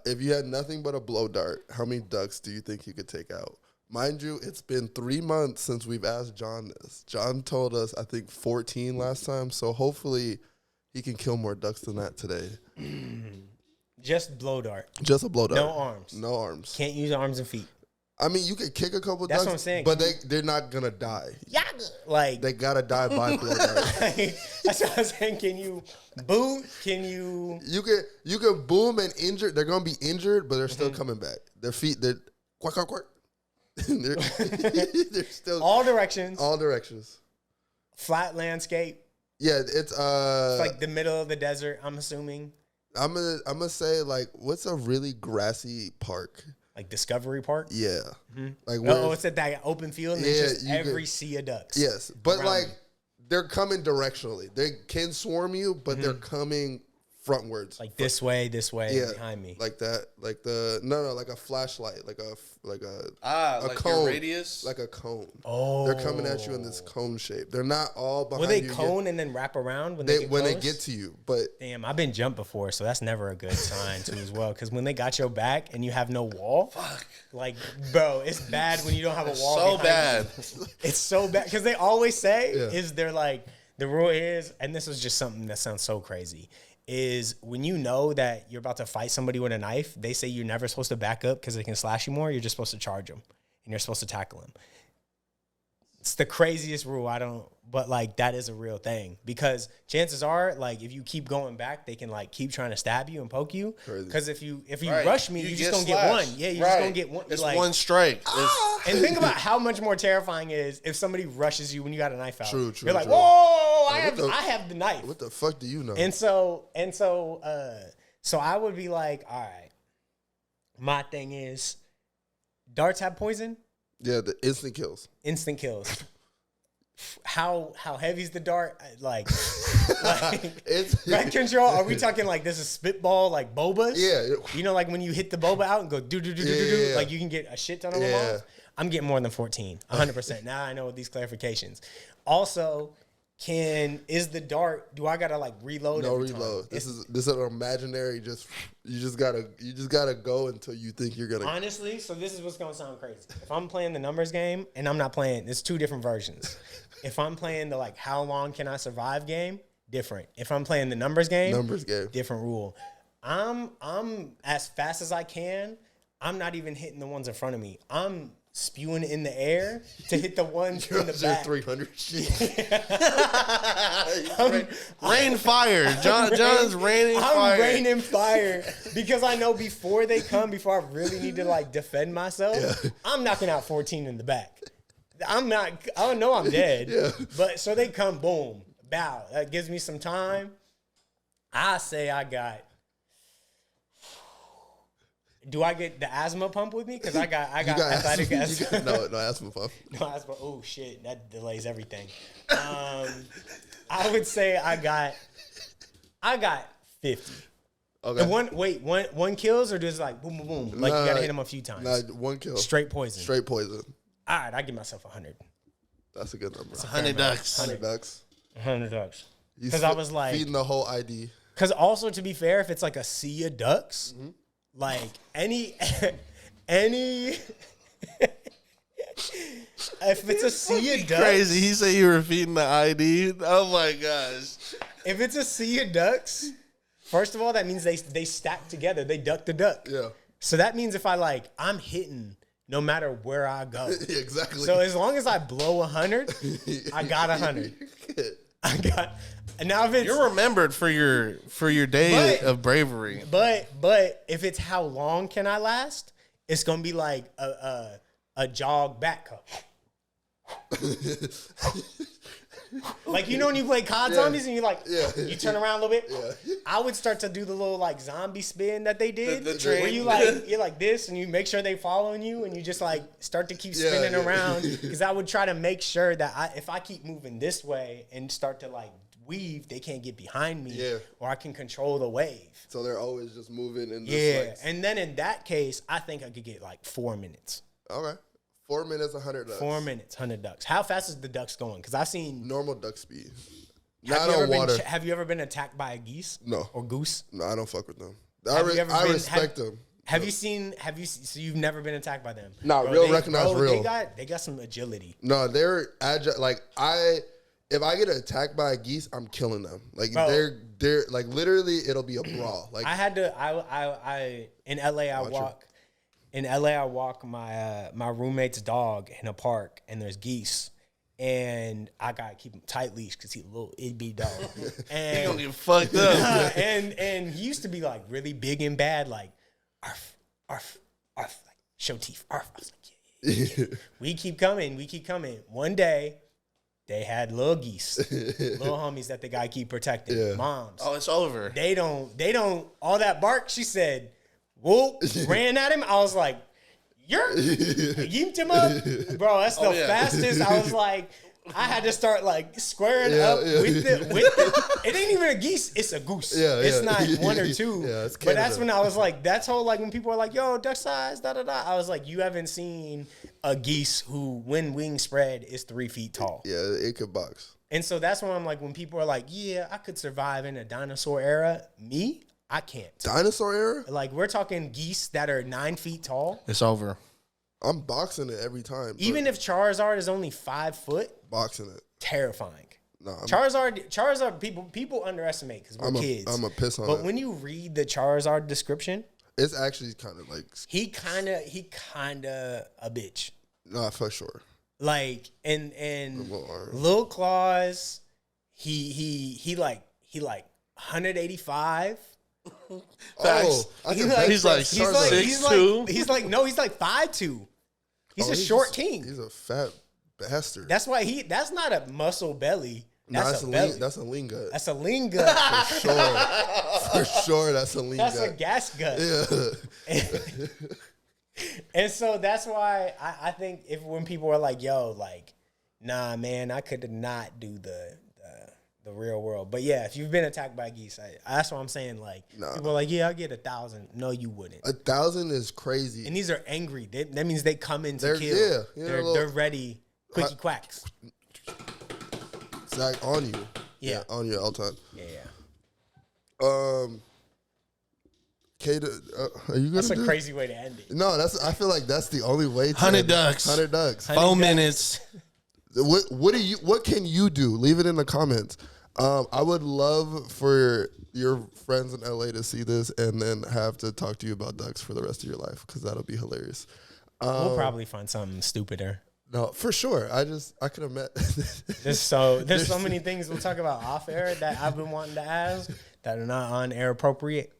If you had nothing but a blow dart, how many ducks do you think you could take out? Mind you, it's been 3 months since we've asked John this. John told us, I think, 14 last time, so hopefully he can kill more ducks than that today. Just blow dart. Just a blow dart. No arms. No arms. Can't use arms and feet. I mean, you could kick a couple That's ducks, what I'm saying. but they're not going to die. Yeah. Like They got to die by blow dart. that's what I'm saying. Can you boot? Can you You can boom and injure. They're gonna be injured, but they're still coming back. Their feet, they're quack quack quack. they're still all directions, all directions. flat landscape, Yeah, it's like the middle of the desert, I'm assuming. I'm gonna say like, what's a really grassy park? Like Discovery Park. Yeah, like where Oh, it's at that open field and Yeah, it's just you every could- sea of ducks. yes, but around like you. they're coming directionally. They can swarm you, but they're coming frontwards. Like this way, yeah, behind me. like that, like like a flashlight, like a Like cone, your radius. like a cone. Oh. They're coming at you in this cone shape. They're not all behind Will they you. cone and then wrap around when They get when they close? get to you, but Damn, I've been jumped before, so that's never a good sign too as well. Because when they got your back and you have no wall, like, bro, it's bad when you don't have a wall. so behind bad. you. It's so bad because they always say Yeah. is they're like the rule is, and this is just something that sounds so crazy. Is when you know that you're about to fight somebody with a knife, they say you're never supposed to back up because they can slash you more. You're just supposed to charge them, and you're supposed to tackle them. It's the craziest rule. But like that is a real thing because chances are, like if you keep going back, they can like keep trying to stab you and poke you. Crazy. Because if you Right. rush me, you just get gonna get one. slashed. Yeah, you're just gonna get one. It's like, one strike. And think about how much more terrifying it is if somebody rushes you when you got a knife out. True, true, You're like, true. whoa, I Like, what have the knife. what the fuck do you know? So I would be like, all right, my thing is, darts have poison, Yeah, the instant kills. instant kills. How heavy is the dart? Like It's rat control? Are we talking like this is spitball like bobas? Yeah. You know, like when you hit the boba out and go do do do do do do, Yeah. like you can get a shit ton of them Yeah. off. I'm getting more than 14, 100%. Now I know with these clarifications. Also, is the dart? Do I gotta like reload? no every time? reload. This is an imaginary. You just gotta go until you think you're gonna. Honestly, so this is what's gonna sound crazy. If I'm playing the numbers game and I'm not playing, it's two different versions. If I'm playing the like how long can I survive game, different. If I'm playing the numbers game, different rule. I'm as fast as I can. I'm not even hitting the ones in front of me. I'm spewing in the air to hit the ones in the back. 300 shit. Rain fire. John's raining I'm fire. raining fire because I know before they come, before I really need to like defend myself, I'm knocking out 14 in the back. I don't know I'm dead. Yeah. But so they come, boom, bow. That gives me some time. I say I got. Do I get the asthma pump with me? Because I got athletic asthma. No asthma pump. No asthma. Oh shit, that delays everything. I would say I got 50. Okay. And one kills or just like boom, boom, boom. Like you gotta hit him a few times. Nah, one kill. Straight poison. Straight poison. All right, I give myself 100. That's a good number. 100 ducks. 100 ducks. 100 ducks. You 'Cause I was like- feeding the whole ID. Because also, to be fair, if it's like a sea of ducks, like any, if it's a sea of ducks, Crazy. He said you were feeding the ID. Oh my gosh. if it's a sea of ducks, first of all, that means they stack together. They duck the duck. Yeah. So that means if I'm hitting no matter where I go. Yeah, exactly. So as long as I blow 100, I got 100. I got. And now if it's You're remembered for your day of bravery. But if it's how long can I last, it's gonna be like a jog back cup. Like, you know when you play COD Zombies and you turn around a little bit? Yeah. I would start to do the little like zombie spin that they did. The Where train. you're like this and you make sure they following you and you just like start to keep spinning around. Because I would try to make sure that if I keep moving this way and start to like weave, they can't get behind me. Yeah. Or I can control the wave. So they're always just moving in this. Yeah. Like, And then in that case, I think I could get like 4 minutes. okay. 4 minutes, 100 ducks. 4 minutes, 100 ducks. How fast is the ducks going? Because I've seen. Normal duck speed. Have Not you, on ever water. have you ever been attacked by a geese? No. Or goose? No, I don't fuck with them. Have you ever I been- respect them. Have you seen? So you've never been attacked by them? Nah, Bro, real recognize real. They got some agility. No, they're agile. Like if I get attacked by a geese, I'm killing them. Like Bro. they're like literally, it'll be a brawl. Like I had to. I in LA. I walk my roommate's dog in a park, and there's geese, and I gotta keep him tight leash because he's a little itty bitty dog. You And gonna get fucked up. and he used to be like really big and bad, like arf, arf, arf, like show teeth, arf. I was like, yeah. We keep coming. One day, they had little geese, little homies that they gotta keep protecting. Yeah. Moms. Oh, it's over. They don't. All that bark. She said, whoop, ran at him. I was like, you're yeeped him up, bro. That's the fastest. I was like, I had to start like squaring up with the. It ain't even a geese. It's a goose. It's not one or two. Yeah, it's but that's Canada. when I was like, that's whole like when people are like, yo, duck size, da da da. I was like, you haven't seen a geese who, when wings spread, is 3 feet tall. yeah, it could box. And so that's when I'm like, when people are like, yeah, I could survive in a dinosaur era. Me, I can't. Dinosaur era? Like, we're talking geese that are 9 feet tall. It's over. I'm boxing it every time. Even if Charizard is only 5 foot, boxing it. terrifying. No, Charizard, people underestimate because we're kids. I'm a piss on But it. when you read the Charizard description, It's actually kind of like he kind of a bitch. nah, for sure. Like and little arm. Lil Claus, he like 185. Facts. I He's can like- bet He's like Charizard- 6'2". He's like 5'2". He's Oh, a short king. He's a fat bastard. That's why that's not a muscle belly. That's a belly. That's a lean gut. That's a lean gut. For sure. For sure, that's a lean That's a gut. gas gut. Yeah. And so that's why I think when people are like, yo, like, nah, man, I could not do the real world. But yeah, if you've been attacked by geese, that's what I'm saying. Like, Nah. people are like, yeah, I'll get 1,000. No, you wouldn't. 1,000 is crazy. And these are angry. That means they come in to They're- kill. yeah, you know, They're ready. Quickie quacks. Zach on you. Yeah. On you all the time. Yeah. Kate, are you gonna That's a do? crazy way to end it. No, I feel like that's the only way. To 100 end it. ducks. 100 ducks. 4 minutes. What can you do? Leave it in the comments. I would love for your friends in LA to see this and then have to talk to you about ducks for the rest of your life because that'll be hilarious. We'll probably find something stupider. No, for sure. I could have met. There's so many things we'll talk about off air that I've been wanting to ask that are not on air appropriate.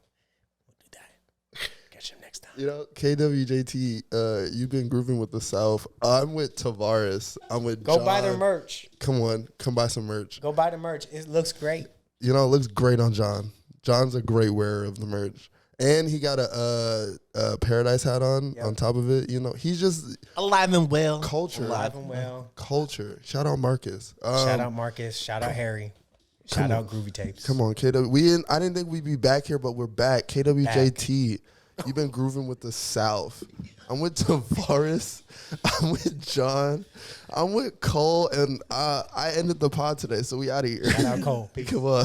We'll do that. Catch you next time. You know, KWJT, you've been grooving with the South. I'm with Tavares. I'm with Go John. buy their merch. Come on, come buy some merch. Go buy the merch. It looks great. You know, it looks great on John. John's a great wearer of the merch. And he got a Paradise hat on top of it. You know, he's just Alive and well. culture. Alive and well. Culture. Shout out Marcus. Shout out Marcus. Shout out Harry. Shout out Groovy Tapes. Come on, KW. I didn't think we'd be back here, but we're back. KWJT. You've been grooving with the South. I'm with Tavares. I'm with John. I'm with Cole. And I ended the pod today, so we out of here. Shout out Cole. Peace. Come on.